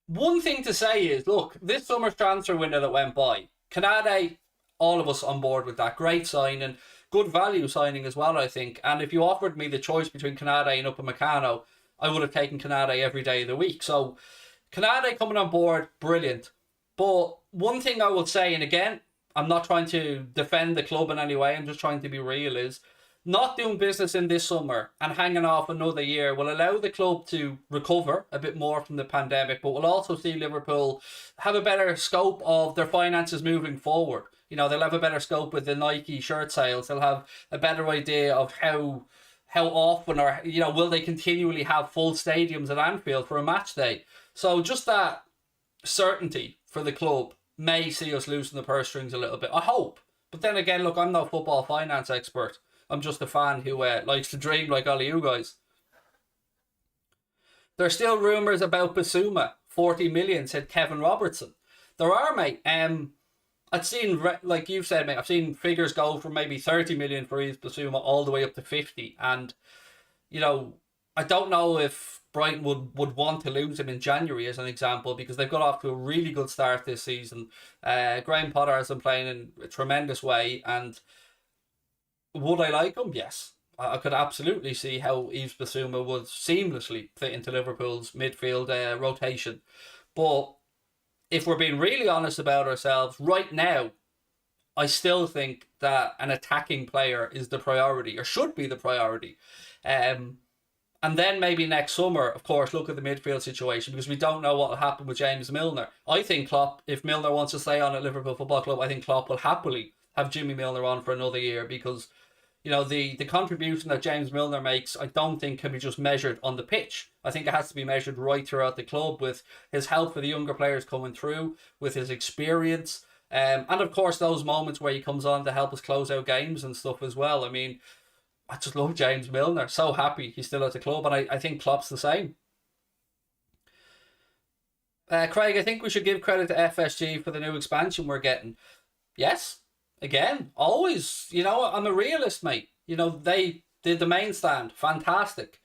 One thing to say is, look, this summer's transfer window that went by, Canade, all of us on board with that. Great signing, good value signing as well, I think. And if you offered me the choice between Canade and Upamecano, I would have taken Canade every day of the week. So, Canade coming on board, brilliant. But one thing I will say, and again, I'm not trying to defend the club in any way, I'm just trying to be real, is not doing business in this summer and hanging off another year will allow the club to recover a bit more from the pandemic, but will also see Liverpool have a better scope of their finances moving forward. They'll have a better scope with the Nike shirt sales. They'll have a better idea of how often, or will they continually have full stadiums at Anfield for a match day. So just that certainty for the club may see us loosen the purse strings a little bit. I hope. But then again, look, I'm no football finance expert. I'm just a fan who likes to dream like all of you guys. There's still rumours about Basuma. 40 million, said Kevin Robertson. There are, mate. I've seen, like you've said, mate, I've seen figures go from maybe 30 million for Yves Basuma all the way up to 50. And, I don't know if Brighton would want to lose him in January as an example, because they've got off to a really good start this season. Graham Potter has been playing in a tremendous way, and would I like him? Yes. I could absolutely see how Yves Basuma would seamlessly fit into Liverpool's midfield rotation. But if we're being really honest about ourselves, right now, I still think that an attacking player is the priority, or should be the priority. And then maybe next summer, of course, look at the midfield situation, because we don't know what will happen with James Milner. I think Klopp, if Milner wants to stay on at Liverpool Football Club, I think Klopp will happily have Jimmy Milner on for another year, because, the contribution that James Milner makes, I don't think can be just measured on the pitch. I think it has to be measured right throughout the club, with his help for the younger players coming through, with his experience, and of course those moments where he comes on to help us close out games and stuff as well. I mean, I just love James Milner. So happy he's still at the club, and I think Klopp's the same. Craig, I think we should give credit to FSG for the new expansion we're getting. Yes, again, always. I'm a realist, mate. They did the main stand, fantastic.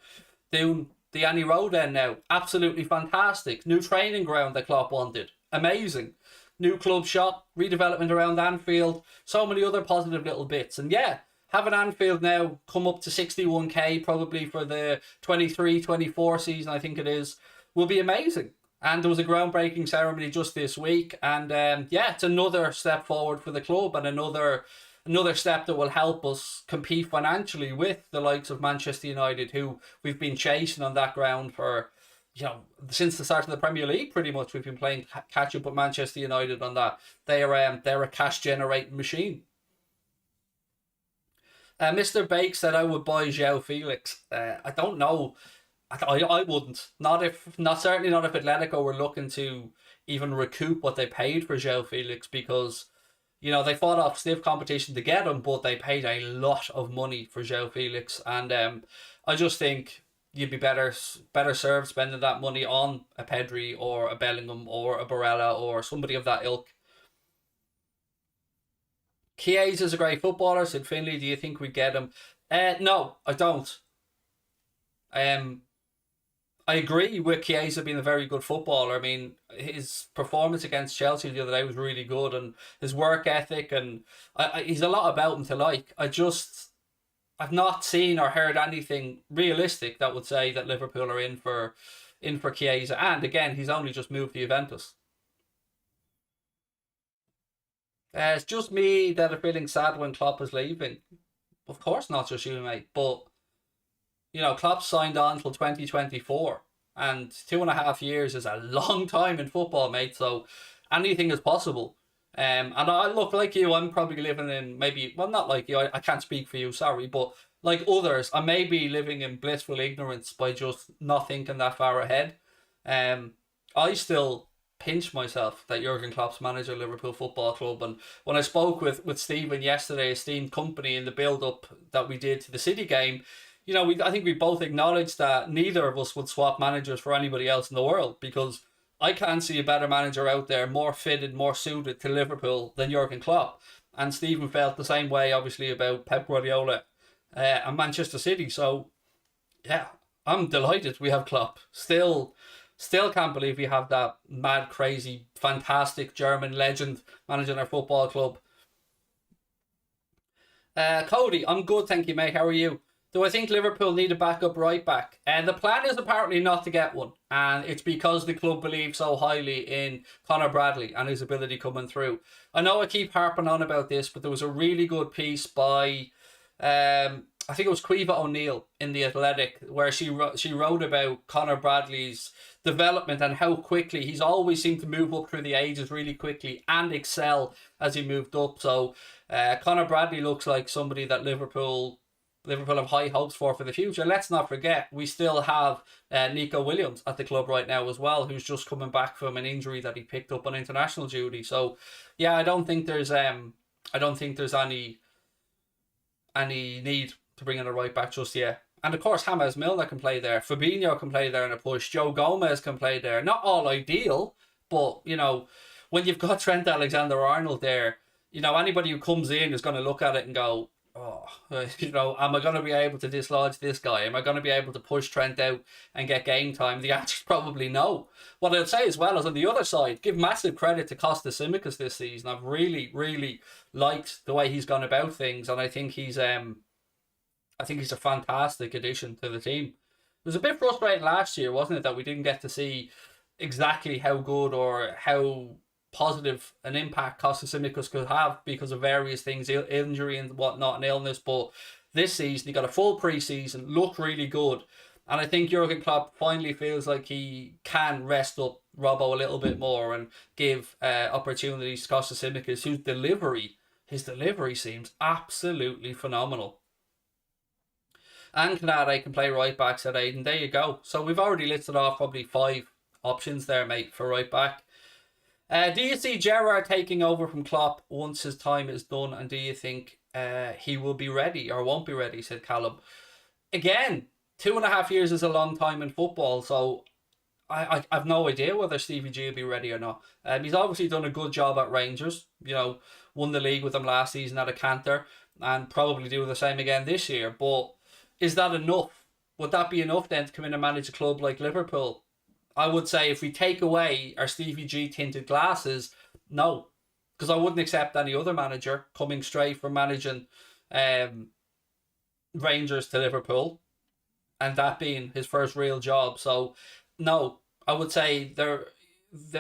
Doing the Annie Road end now, absolutely fantastic. New training ground that Klopp wanted, amazing. new club shop, redevelopment around Anfield, so many other positive little bits. And yeah, having Anfield now come up to 61k probably for the 23-24 season, I think it is, will be amazing. And there was a groundbreaking ceremony just this week, and yeah, it's another step forward for the club and another step that will help us compete financially with the likes of Manchester United, who we've been chasing on that ground for, since the start of the Premier League. Pretty much, we've been playing catch up with Manchester United on that. They're a cash generating machine. Mr. Bake said I would buy João Felix. I don't know. I wouldn't. Certainly not if Atletico were looking to even recoup what they paid for João Felix, because they fought off stiff competition to get him, but they paid a lot of money for João Felix, and I just think you'd be better served spending that money on a Pedri or a Bellingham or a Barella or somebody of that ilk. Chiesa is a great footballer, said Finley. Do you think we'd get him? No, I don't. I agree with Chiesa being a very good footballer. I mean, his performance against Chelsea the other day was really good, and his work ethic, and he's a lot about him to like. I've not seen or heard anything realistic that would say that Liverpool are in for Chiesa. And again, he's only just moved to Juventus. It's just me that are feeling sad when Klopp is leaving. Of course, not just you, mate. But Klopp signed on till 2024, and 2.5 years is a long time in football, mate. So anything is possible. And I look like you. I'm probably living in not like you. I can't speak for you, sorry, but like others, I may be living in blissful ignorance by just not thinking that far ahead. I still pinch myself that Jurgen Klopp's manager of Liverpool Football Club, and when I spoke with Stephen yesterday, esteemed company, in the build up that we did to the City game, I think we both acknowledged that neither of us would swap managers for anybody else in the world, because I can't see a better manager out there, more fitted, more suited to Liverpool than Jurgen Klopp. And Stephen felt the same way, obviously, about Pep Guardiola and Manchester City. So, yeah, I'm delighted we have Klopp. Still can't believe we have that mad, crazy, fantastic German legend managing our football club. Cody, I'm good, thank you, mate. How are you? Do I think Liverpool need a backup right back? And the plan is apparently not to get one, and it's because the club believes so highly in Conor Bradley and his ability coming through. I know I keep harping on about this, but there was a really good piece by I think it was Quiva O'Neill in The Athletic, where she wrote about Conor Bradley's development and how quickly he's always seemed to move up through the ages really quickly and excel as he moved up. So Conor Bradley looks like somebody that Liverpool have high hopes for the future. Let's not forget, we still have Nico Williams at the club right now as well, who's just coming back from an injury that he picked up on international duty. So yeah, I don't think there's any need to bring in a right back just yet. And of course, James Milner can play there. Fabinho can play there in a push. Joe Gomez can play there. Not all ideal, but when you've got Trent Alexander-Arnold there, anybody who comes in is going to look at it and go, am I going to be able to dislodge this guy? Am I going to be able to push Trent out and get game time? The answer is probably no. What I'd say as well is, on the other side, give massive credit to Kostas Tsimikas this season. I've really, really liked the way he's gone about things, and I think he's a fantastic addition to the team. It was a bit frustrating last year, wasn't it, that we didn't get to see exactly how good or how positive an impact Kostas Tsimikas could have because of various things, injury and whatnot, and illness. But this season, he got a full pre-season, looked really good. And I think Jurgen Klopp finally feels like he can rest up Robbo a little bit more and give opportunities to Kostas Tsimikas, his delivery seems absolutely phenomenal. And Canada can play right back, said Aidan. There you go. So we've already listed off probably 5 options there, mate, for right back. Do you see Gerrard taking over from Klopp once his time is done, and do you think he will be ready or won't be ready, said Callum. Again, 2.5 years is a long time in football, so I've no idea whether Stevie G will be ready or not. He's obviously done a good job at Rangers, won the league with them last season at a canter, and probably do the same again this year, but is that enough? Would that be enough then to come in and manage a club like Liverpool? I would say if we take away our Stevie G tinted glasses, No, because I wouldn't accept any other manager coming straight from managing um, Rangers to Liverpool, and that being his first real job. So, no, I would say there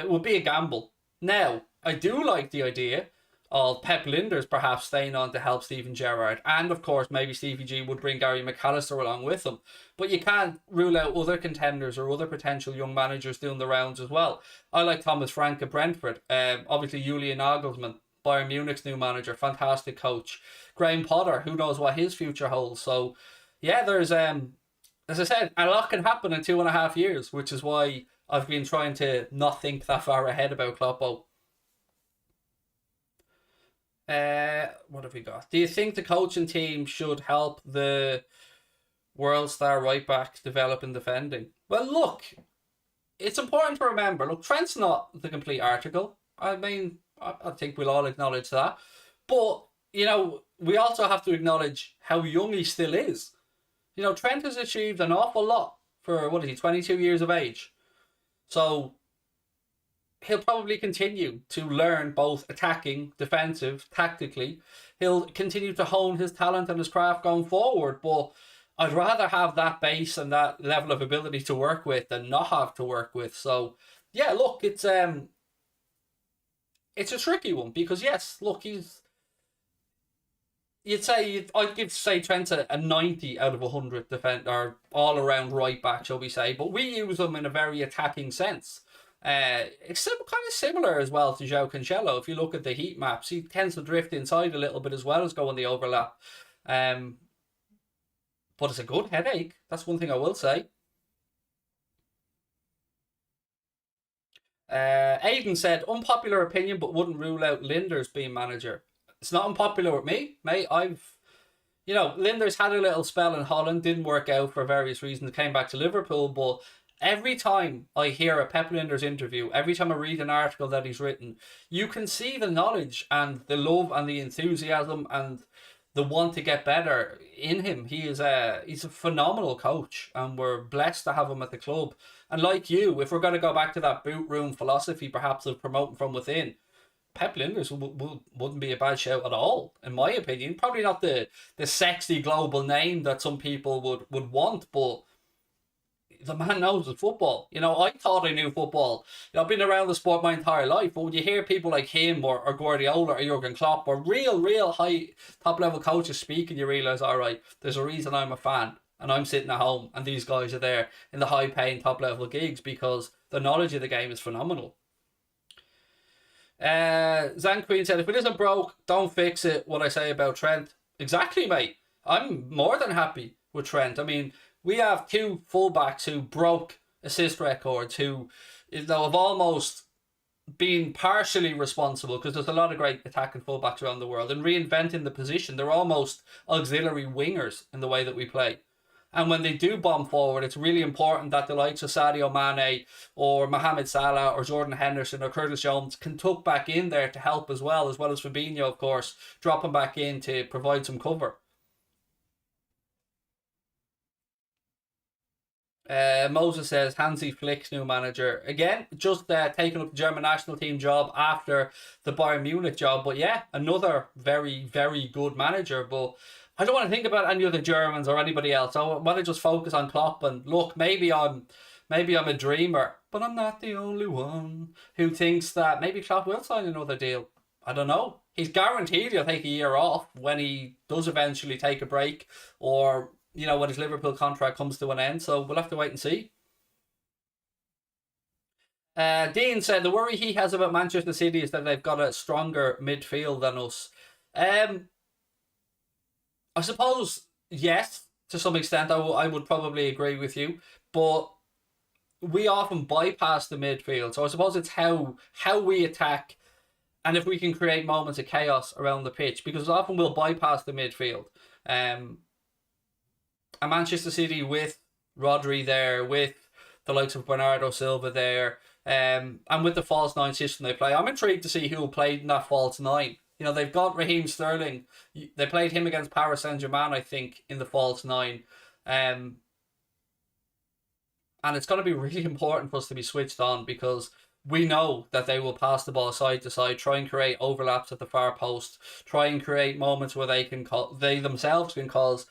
would be a gamble. Now, I do like the idea of Pep Linders perhaps staying on to help Steven Gerrard, and of course, maybe Stevie G would bring Gary McAllister along with him. But you can't rule out other contenders or other potential young managers doing the rounds as well. I like Thomas Frank at Brentford. Obviously, Julian Nagelsmann, Bayern Munich's new manager, fantastic coach. Graham Potter, who knows what his future holds. So, yeah, there's as I said, a lot can happen in 2.5 years, which is why I've been trying to not think that far ahead about Kloppo. What have we got? Do you think the coaching team should help the world star right back develop in defending? Well, look, it's important to remember. Look, Trent's not the complete article. I mean, I think we'll all acknowledge that. But we also have to acknowledge how young he still is. Trent has achieved an awful lot for, what is he, 22 years of age. So he'll probably continue to learn both attacking, defensive, tactically. He'll continue to hone his talent and his craft going forward. But I'd rather have that base and that level of ability to work with than not have to work with. So, yeah, look, it's a tricky one because, yes, look, I'd give Trent a 90 out of 100 defend or all around right back, shall we say? But we use him in a very attacking sense. It's kind of similar as well to João Cancelo. If you look at the heat maps, he tends to drift inside a little bit as well as go on the overlap. But it's a good headache. That's one thing I will say. Aiden said, unpopular opinion, but wouldn't rule out Linders being manager. It's not unpopular with me, mate. Linders had a little spell in Holland, didn't work out for various reasons, came back to Liverpool, but every time I hear a Pep Linders interview, every time I read an article that he's written, you can see the knowledge and the love and the enthusiasm and the want to get better in him. He's a phenomenal coach, and we're blessed to have him at the club. And like you, if we're going to go back to that boot room philosophy, perhaps of promoting from within, Pep Linders wouldn't be a bad shout at all, in my opinion. Probably not the sexy global name that some people would want, but the man knows his football. I thought I knew football. I've been around the sport my entire life, but when you hear people like him or Guardiola or Jurgen Klopp or real high top level coaches speaking, you realise, all right, there's a reason I'm a fan and I'm sitting at home and these guys are there in the high paying top level gigs because the knowledge of the game is phenomenal. Zan Queen said, if it isn't broke, don't fix it. What I say about Trent. Exactly, mate. I'm more than happy with Trent. I mean, we have two fullbacks who broke assist records, who have almost been partially responsible, because there's a lot of great attacking fullbacks around the world, and reinventing the position. They're almost auxiliary wingers in the way that we play. And when they do bomb forward, it's really important that the likes of Sadio Mane or Mohamed Salah or Jordan Henderson or Curtis Jones can tuck back in there to help as well as Fabinho, of course, dropping back in to provide some cover. Moses says, Hansi Flick's new manager. Again, just taking up the German national team job after the Bayern Munich job. But yeah, another very, very good manager. But I don't want to think about any other Germans or anybody else. I want to just focus on Klopp. And look, maybe I'm a dreamer, but I'm not the only one who thinks that maybe Klopp will sign another deal. I don't know. He's guaranteed he'll take a year off when he does eventually take a break, or when his Liverpool contract comes to an end. So we'll have to wait and see. Dean said the worry he has about Manchester City is that they've got a stronger midfield than us. I suppose, yes, to some extent, I would probably agree with you, but we often bypass the midfield. So I suppose it's how we attack, and if we can create moments of chaos around the pitch, because often we'll bypass the midfield. And Manchester City with Rodri there, with the likes of Bernardo Silva there, and with the false nine system they play, I'm intrigued to see who will play in that false nine. They've got Raheem Sterling. They played him against Paris Saint-Germain, I think, in the false nine. And it's going to be really important for us to be switched on, because we know that they will pass the ball side to side, try and create overlaps at the far post, try and create moments where they themselves can cause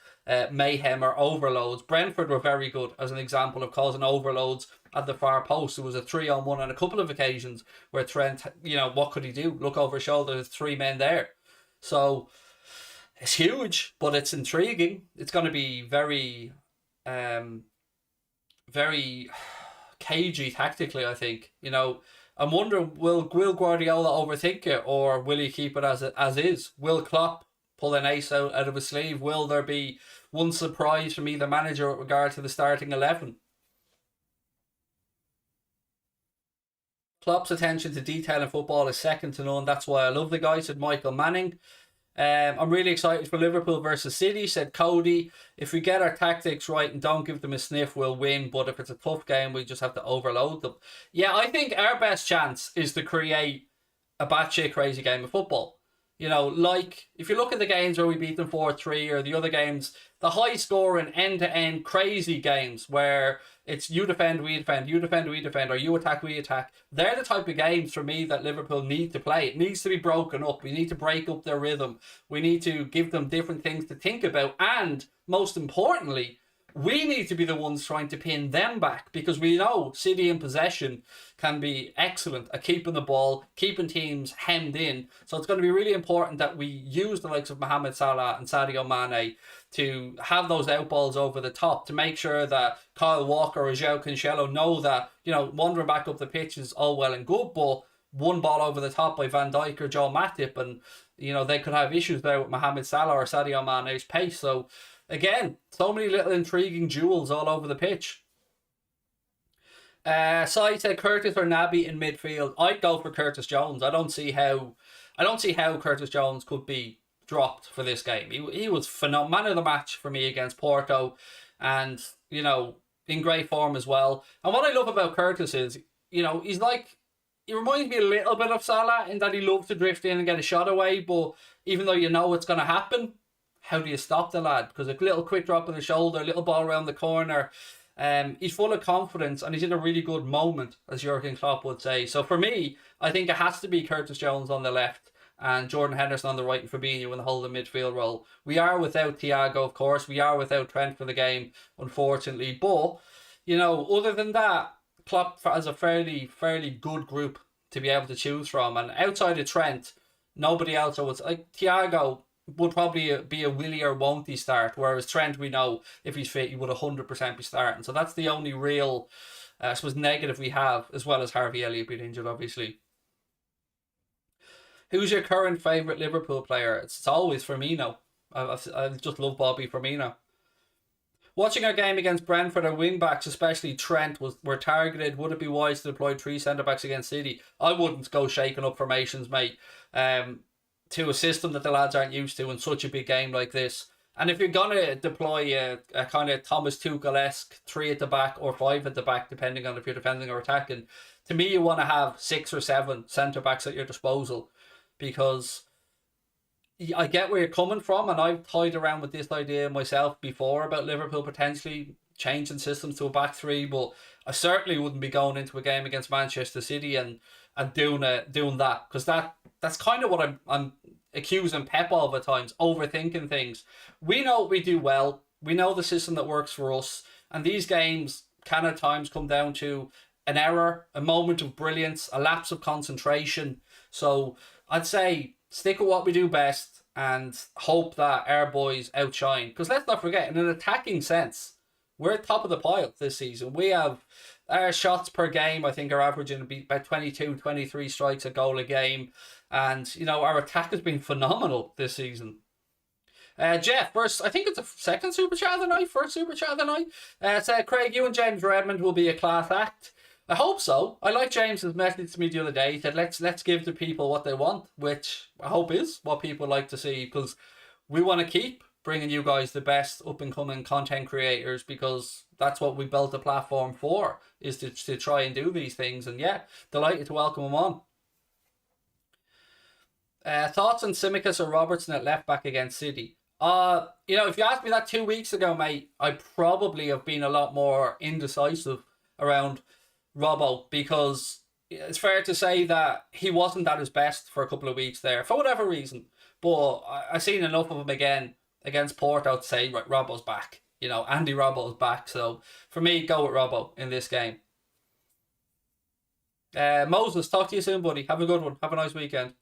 mayhem or overloads. Brentford were very good as an example of causing overloads at the far post. It was a 3-on-1 on a couple of occasions where Trent, what could he do? Look over his shoulder, there's 3 men there. So it's huge, but it's intriguing. It's going to be very, very cagey tactically, I think. I'm wondering, will Guardiola overthink it, or will he keep it as is? Will Klopp pull an ace out of his sleeve? Will there be one surprise from either manager with regard to the starting 11? Klopp's attention to detail in football is second to none. That's why I love the guy, said Michael Manning. I'm really excited for Liverpool versus City, said Cody. If we get our tactics right and don't give them a sniff, we'll win. But if it's a tough game, we just have to overload them. Yeah, I think our best chance is to create a batshit crazy game of football. Like if you look at the games where we beat them 4-3 or the other games, the high scoring end-to-end crazy games where it's you defend, we defend, you defend, we defend, or you attack, we attack. They're the type of games for me that Liverpool need to play. It needs to be broken up. We need to break up their rhythm. We need to give them different things to think about. And most importantly, we need to be the ones trying to pin them back, because we know City in possession can be excellent at keeping the ball, keeping teams hemmed in. So it's going to be really important that we use the likes of Mohamed Salah and Sadio Mane to have those out balls over the top, to make sure that Kyle Walker or João Cancelo know that, wandering back up the pitch is all well and good, but one ball over the top by Van Dijk or Joe Matip, and they could have issues there with Mohamed Salah or Sadio Mane's pace. So again, so many little intriguing jewels all over the pitch. Sai said Curtis or Naby in midfield. I'd go for Curtis Jones. I don't see how Curtis Jones could be dropped for this game. He was phenomenal, man of the match for me against Porto, and in great form as well. And what I love about Curtis is, he's like, he reminds me a little bit of Salah in that he loves to drift in and get a shot away, but even though it's going to happen, how do you stop the lad? Because a little quick drop on the shoulder, a little ball around the corner. He's full of confidence and he's in a really good moment, as Jurgen Klopp would say. So for me, I think it has to be Curtis Jones on the left and Jordan Henderson on the right and Fabinho in the whole of the midfield role. We are without Thiago, of course. We are without Trent for the game, unfortunately. But, other than that, Klopp has a fairly good group to be able to choose from. And outside of Trent, nobody else, I would say, like Thiago would probably be a willy or won't he start, whereas Trent, we know if he's fit, he would 100% be starting. So that's the only real, I suppose, negative we have, as well as Harvey Elliott being injured, obviously. Who's your current favourite Liverpool player? It's always Firmino. I just love Bobby Firmino. Watching our game against Brentford, our wing-backs, especially Trent, were targeted. Would it be wise to deploy 3 centre-backs against City? I wouldn't go shaking up formations, mate, to a system that the lads aren't used to in such a big game like this. And if you're going to deploy a kind of Thomas Tuchel-esque 3 at the back or 5 at the back, depending on if you're defending or attacking, to me you want to have 6 or 7 centre-backs at your disposal, because I get where you're coming from, and I've toyed around with this idea myself before about Liverpool potentially changing systems to a back 3, but I certainly wouldn't be going into a game against Manchester City and doing that, because that's kind of what I'm accusing Pep of at times, overthinking things. We know what we do well. We know the system that works for us, and these games can at times come down to an error, a moment of brilliance, a lapse of concentration. So I'd say stick with what we do best and hope that our boys outshine. Because let's not forget, in an attacking sense, we're top of the pile this season. We have our shots per game, I think, are averaging about 22, 23 strikes a goal a game. And, our attack has been phenomenal this season. Jeff, first, I think it's a second super chat of the night, first super chat of the night. Said, Craig, you and James Redmond will be a class act. I hope so. I like James's message to me the other day. He said, let's give the people what they want, which I hope is what people like to see, because we want to keep bringing you guys the best up-and-coming content creators, because that's what we built the platform for, is to try and do these things. And yeah, delighted to welcome them on. Thoughts on Tsimikas or Robertson at left back against City? If you asked me that 2 weeks ago, mate, I'd probably have been a lot more indecisive around Robbo, because it's fair to say that he wasn't at his best for a couple of weeks there, for whatever reason. But I seen enough of him again against Porto to say, right, Robbo's back. Andy Robbo's back. So for me, go with Robbo in this game. Moses, talk to you soon, buddy. Have a good one. Have a nice weekend.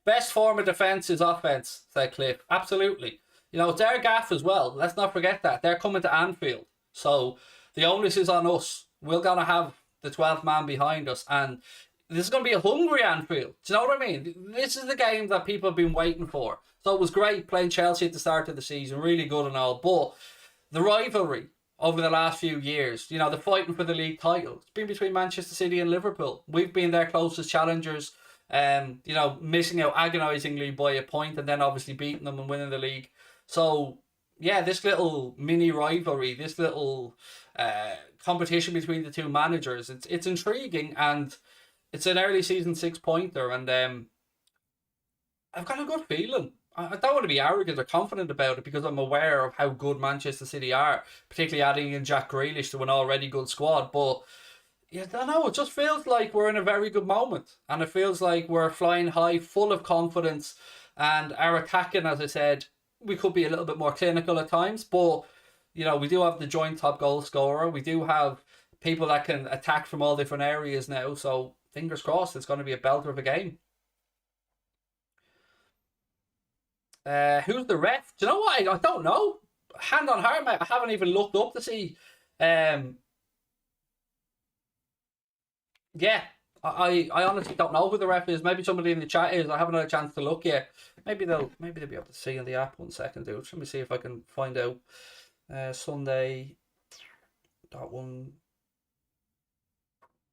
Best form of defence is offence, said Cliff. Absolutely. It's their gaff as well. Let's not forget that. They're coming to Anfield. So the onus is on us. We're going to have the 12th man behind us. And this is going to be a hungry Anfield. Do you know what I mean? This is the game that people have been waiting for. So it was great playing Chelsea at the start of the season. Really good and all. But the rivalry over the last few years, the fighting for the league title, it's been between Manchester City and Liverpool. We've been their closest challengers. Missing out agonisingly by a point and then obviously beating them and winning the league. So, yeah, this little mini rivalry, this little competition between the two managers, it's intriguing, and it's an early season 6-pointer, and I've got a good feeling. I don't want to be arrogant or confident about it because I'm aware of how good Manchester City are, particularly adding in Jack Grealish to an already good squad, but yeah, I don't know. It just feels like we're in a very good moment. And it feels like we're flying high, full of confidence. And our attacking, as I said, we could be a little bit more clinical at times. But, we do have the joint top goal scorer. We do have people that can attack from all different areas now. So, fingers crossed, it's going to be a belter of a game. Who's the ref? Do you know what? I don't know. Hand on heart, mate. I haven't even looked up to see... Yeah, I honestly don't know who the ref is. Maybe somebody in the chat is. I haven't had a chance to look yet. Maybe they'll be able to see on the app. 1 second, dude. Let me see if I can find out. Sunday. That one.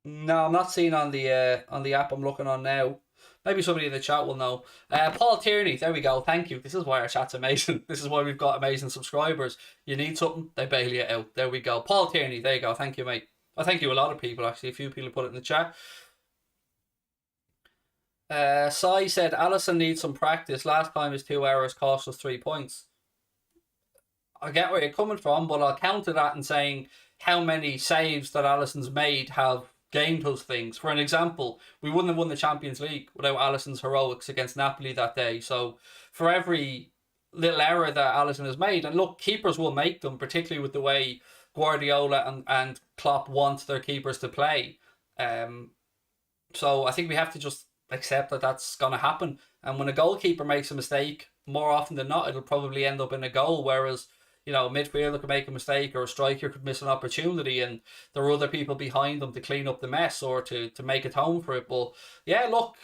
No, I'm not seeing on the app I'm looking on now. Maybe somebody in the chat will know. Paul Tierney, there we go. Thank you. This is why our chat's amazing. This is why we've got amazing subscribers. You need something, they bail you out. There we go. Paul Tierney, there you go. Thank you, mate. I thank you a lot of people, actually. A few people put it in the chat. Sai said, Alisson needs some practice. Last time his 2 hours cost us 3 points. I get where you're coming from, but I'll counter that in saying how many saves that Alisson's made have gained us things. For an example, we wouldn't have won the Champions League without Alisson's heroics against Napoli that day. So for every little error that Alisson has made, and look, keepers will make them, particularly with the way Guardiola and Klopp want their keepers to play. So I think we have to just accept that that's going to happen. And when a goalkeeper makes a mistake, more often than not, it'll probably end up in a goal. Whereas, a midfielder could make a mistake or a striker could miss an opportunity and there are other people behind them to clean up the mess or to make atone for it. But yeah, look,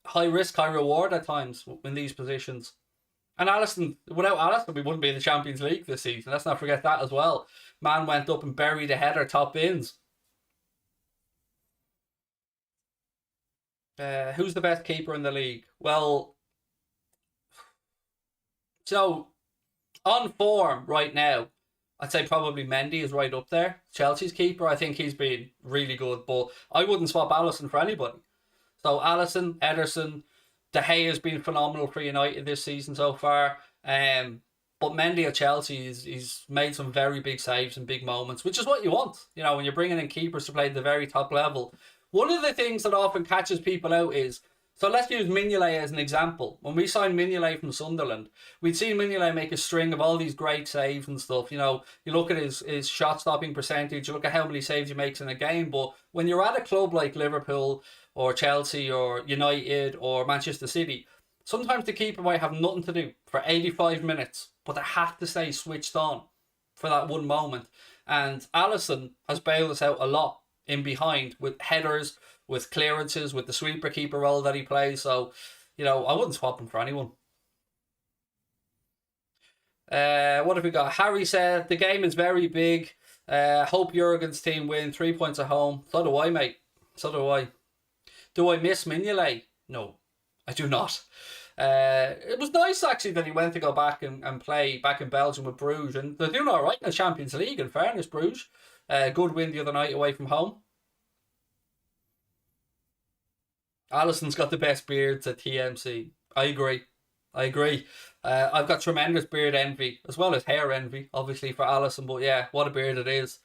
high risk, high reward at times in these positions. And Alisson, without Alisson, we wouldn't be in the Champions League this season. Let's not forget that as well. Man went up and buried a header, top bins. Who's the best keeper in the league? Well, so on form right now, I'd say probably Mendy is right up there. Chelsea's keeper, I think he's been really good, but I wouldn't swap Alisson for anybody. So Alisson, Ederson, De Gea has been phenomenal for United this season so far. But Mendy at Chelsea, he's made some very big saves and big moments, which is what you want. When you're bringing in keepers to play at the very top level. One of the things that often catches people out is, so let's use Mignolet as an example. When we signed Mignolet from Sunderland, we'd seen Mignolet make a string of all these great saves and stuff. You look at his shot-stopping percentage, you look at how many saves he makes in a game, but when you're at a club like Liverpool or Chelsea or United or Manchester City, sometimes the keeper might have nothing to do for 85 minutes, but they have to stay switched on for that one moment. And Alisson has bailed us out a lot in behind with headers, with clearances, with the sweeper keeper role that he plays. So, I wouldn't swap him for anyone. What have we got? Harry said, the game is very big. Hope Jurgen's team win. 3 points at home. So do I, mate. So do I. Do I miss Mignolet? No, I do not. It was nice, actually, that he went to go back and play back in Belgium with Bruges. And they're doing all right in the Champions League, in fairness, Bruges. Good win the other night away from home. Alisson's got the best beards at TMC. I agree. I've got tremendous beard envy, as well as hair envy, obviously, for Alisson. But yeah, what a beard it is.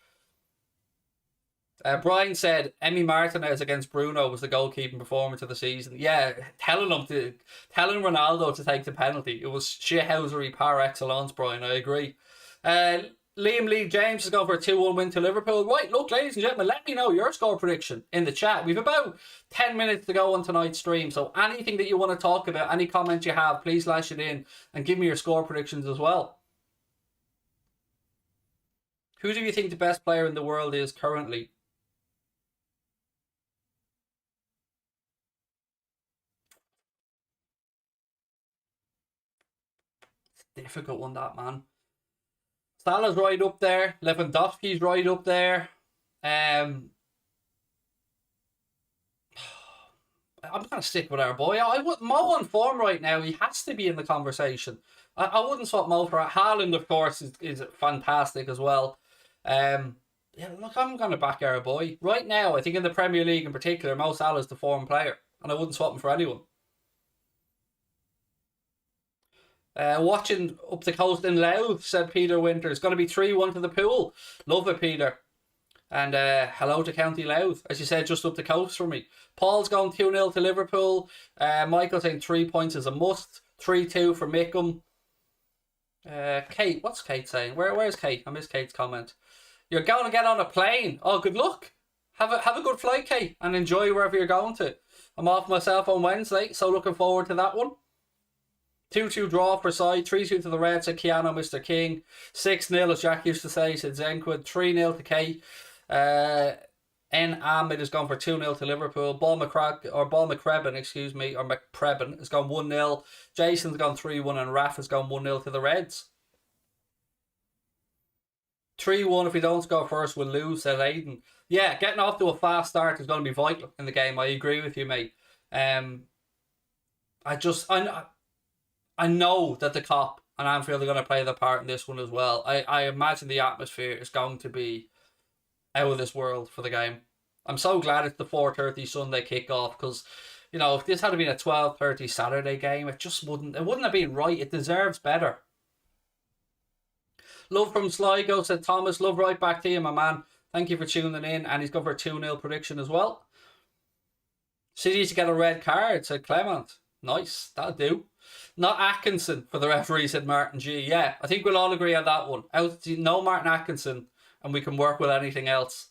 Brian said Emi Martinez against Bruno was the goalkeeping performance of the season. Yeah, telling Ronaldo to take the penalty. It was shithousery par excellence, Brian. I agree. Uh, Liam Lee James has gone for a 2-1 win to Liverpool. Right, look, ladies and gentlemen, let me know your score prediction in the chat. We've about 10 minutes to go on tonight's stream, so anything that you want to talk about, any comments you have, please lash it in and give me your score predictions as well. Who do you think the best player in the world is currently? Difficult one, that, man. Salah's right up there. Lewandowski's right up there. I'm going to stick with our boy. I would Mo on form right now. He has to be in the conversation. I wouldn't swap Mo for Haaland, of course, is fantastic as well. Yeah, look, I'm going to back our boy. Right now, I think in the Premier League in particular, Mo Salah's the form player, and I wouldn't swap him for anyone. Watching up the coast in Louth, said Peter Winter. It's going to be 3-1 to the Pool. Love it, Peter. And hello to County Louth. As you said, just up the coast for me. Paul's going 2-0 to Liverpool. Michael saying 3 points is a must. 3-2 for Mickham. Kate, what's Kate saying? Where's Kate? I missed Kate's comment. You're going to get on a plane. Oh, good luck. Have a good flight, Kate, and enjoy wherever you're going to. I'm off myself on Wednesday, so looking forward to that one. 2-2 draw for side. 3-2 to the Reds, said Keanu, Mr. King. 6-0, as Jack used to say, said Zenquid. 3-0 to Kate. N. Ahmed has gone for 2-0 to Liverpool. Ball McCrebin, excuse me, or McPrebin has gone 1-0. Jason's gone 3-1, and Raf has gone 1-0 to the Reds. 3-1, if we don't score first, we'll lose, said Aiden. Yeah, getting off to a fast start is going to be vital in the game. I agree with you, mate. I know that the Kop and Anfield are going to play their part in this one as well. I imagine the atmosphere is going to be out of this world for the game. I'm so glad it's the 4:30 Sunday kickoff, because, you know, if this had been a 12:30 Saturday game, it wouldn't have been right. It deserves better. Love from Sligo, said Thomas. Love right back to you, my man. Thank you for tuning in. And he's got for a 2-0 prediction as well. City to get a red card, said Clement. Nice, that'll do. Not Atkinson for the referee, said Martin G. Yeah, I think we'll all agree on that one. No Martin Atkinson, and we can work with anything else.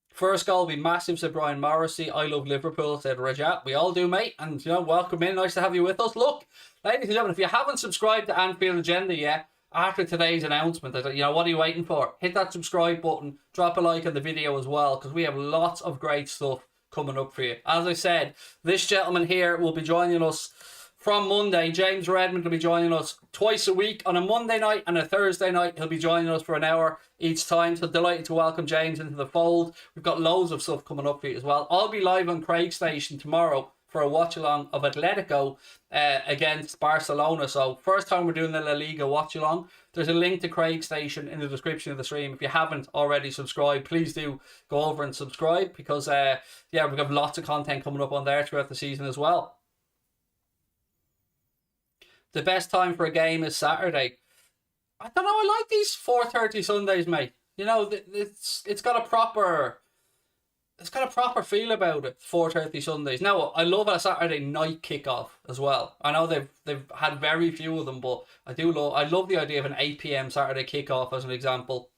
First goal will be massive, said Brian Morrissey. I love Liverpool, said Rajat. We all do, mate. And, you know, welcome in. Nice to have you with us. Look, ladies and gentlemen, if you haven't subscribed to Anfield Agenda yet, after today's announcement, you know, what are you waiting for? Hit that subscribe button. Drop a like on the video as well, because we have lots of great stuff coming up for you. As I said, this gentleman here will be joining us from Monday. James Redmond will be joining us twice a week, on a Monday night and a Thursday night. He'll be joining us for an hour each time. So delighted to welcome James into the fold. We've got loads of stuff coming up for you as well. I'll be live on Craig Station tomorrow for a watch along of Atletico against Barcelona. So first time we're doing the La Liga watch along. There's a link to Craig Station in the description of the stream. If you haven't already subscribed, please do go over and subscribe, because yeah, we've got lots of content coming up on there throughout the season as well. The best time for a game is Saturday. I don't know, I like these 4:30 Sundays, mate. You know, it's got a proper feel about it. 4:30 Sundays. Now, I love a Saturday night kickoff as well. I know they've had very few of them, but I love the idea of an 8 p.m. Saturday kickoff as an example.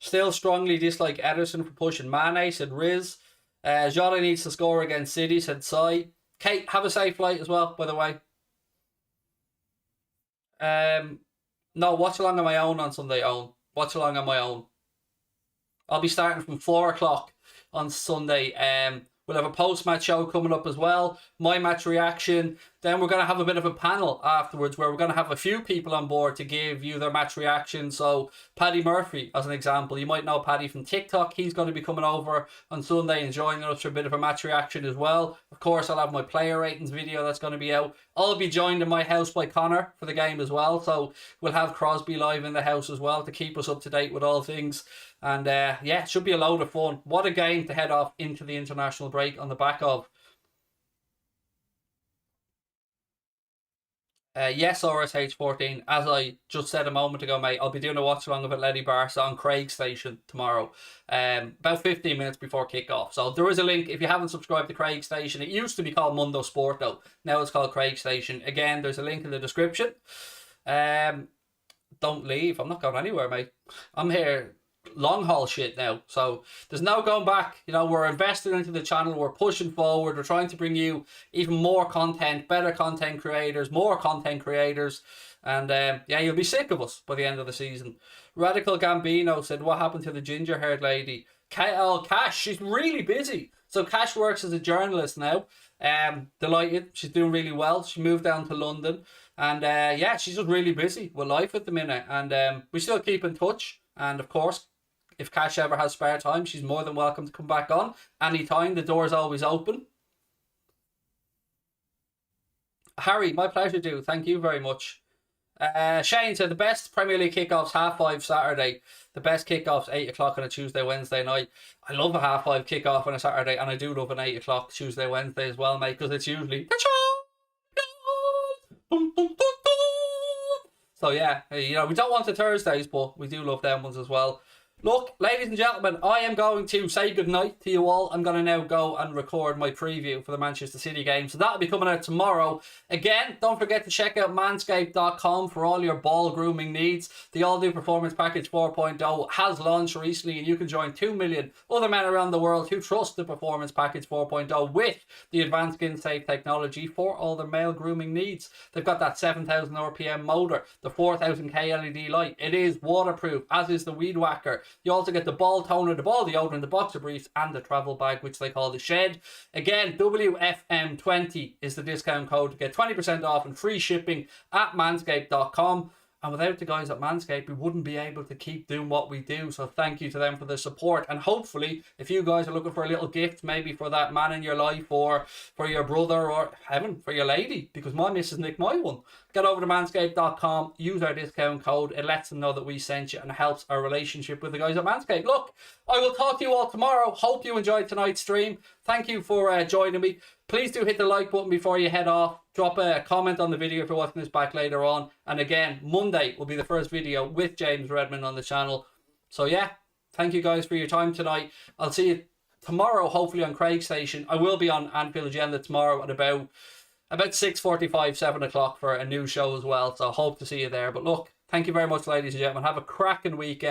Still strongly dislike Ederson for pushing Mane, said Riz. Jota needs to score against City, said Sai. Kate, have a safe flight as well, by the way. No, watch along on my own on Sunday. Watch along on my own. I'll be starting from 4 o'clock on Sunday. We'll have a post-match show coming up as well. My match reaction. Then we're going to have a bit of a panel afterwards where we're going to have a few people on board to give you their match reaction. So Paddy Murphy, as an example. You might know Paddy from TikTok. He's going to be coming over on Sunday and joining us for a bit of a match reaction as well. Of course, I'll have my player ratings video that's going to be out. I'll be joined in my house by Connor for the game as well. So we'll have Crosby live in the house as well to keep us up to date with all things. And yeah, it should be a load of fun. What a game to head off into the international break on the back of. Yes, RSH14. As I just said a moment ago, mate, I'll be doing a watch along of Atleti Barca on Craig Station tomorrow, about 15 minutes before kickoff. So there is a link if you haven't subscribed to Craig Station. It used to be called Mundo Sport, though. Now it's called Craig Station. Again, there's a link in the description. Don't leave. I'm not going anywhere, mate. I'm here long haul shit now. So there's no going back. You know, we're investing into the channel. We're pushing forward. We're trying to bring you even more content, better content creators, more content creators. And yeah, you'll be sick of us by the end of the season. Radical Gambino said, what happened to the ginger haired lady? Cash, she's really busy. So Cash works as a journalist now. Delighted. She's doing really well. She moved down to London. And yeah, she's just really busy with life at the minute. And we still keep in touch. And of course, if Cash ever has spare time, she's more than welcome to come back on anytime. The door's always open. Harry, my pleasure, dude. Thank you very much. Shane said the best Premier League kickoffs 5:30 Saturday. The best kickoffs 8 o'clock on a Tuesday, Wednesday night. I love a 5:30 kickoff on a Saturday, and I do love an 8 o'clock Tuesday, Wednesday as well, mate, because it's usually the show. So yeah, you know, we don't want the Thursdays, but we do love them ones as well. Look, ladies and gentlemen, I am going to say goodnight to you all. I'm going to now go and record my preview for the Manchester City game. So that'll be coming out tomorrow. Again, don't forget to check out manscaped.com for all your ball grooming needs. The All New Performance Package 4.0 has launched recently, and you can join 2 million other men around the world who trust the Performance Package 4.0 with the advanced skin safe technology for all their male grooming needs. They've got that 7,000 RPM motor, the 4,000K LED light. It is waterproof, as is the Weed Whacker. You also get the ball toner, the ball deodorant, the boxer briefs, and the travel bag, which they call the Shed. Again, WFM20 is the discount code to get 20% off and free shipping at manscaped.com. And without the guys at Manscaped, we wouldn't be able to keep doing what we do. So thank you to them for the support. And hopefully, if you guys are looking for a little gift, maybe for that man in your life, or for your brother, or heaven, for your lady, because my missus nicked my one, get over to manscaped.com, use our discount code. It lets them know that we sent you and helps our relationship with the guys at Manscaped. Look, I will talk to you all tomorrow. Hope you enjoyed tonight's stream. Thank you for joining me. Please do hit the like button before you head off. Drop a comment on the video if you're watching this back later on. And again, Monday will be the first video with James Redmond on the channel. So yeah, thank you guys for your time tonight. I'll see you tomorrow, hopefully on Craig Station. I will be on Anfield Agenda tomorrow at about 6:45, 7 o'clock for a new show as well. So I hope to see you there. But look, thank you very much, ladies and gentlemen. Have a cracking weekend.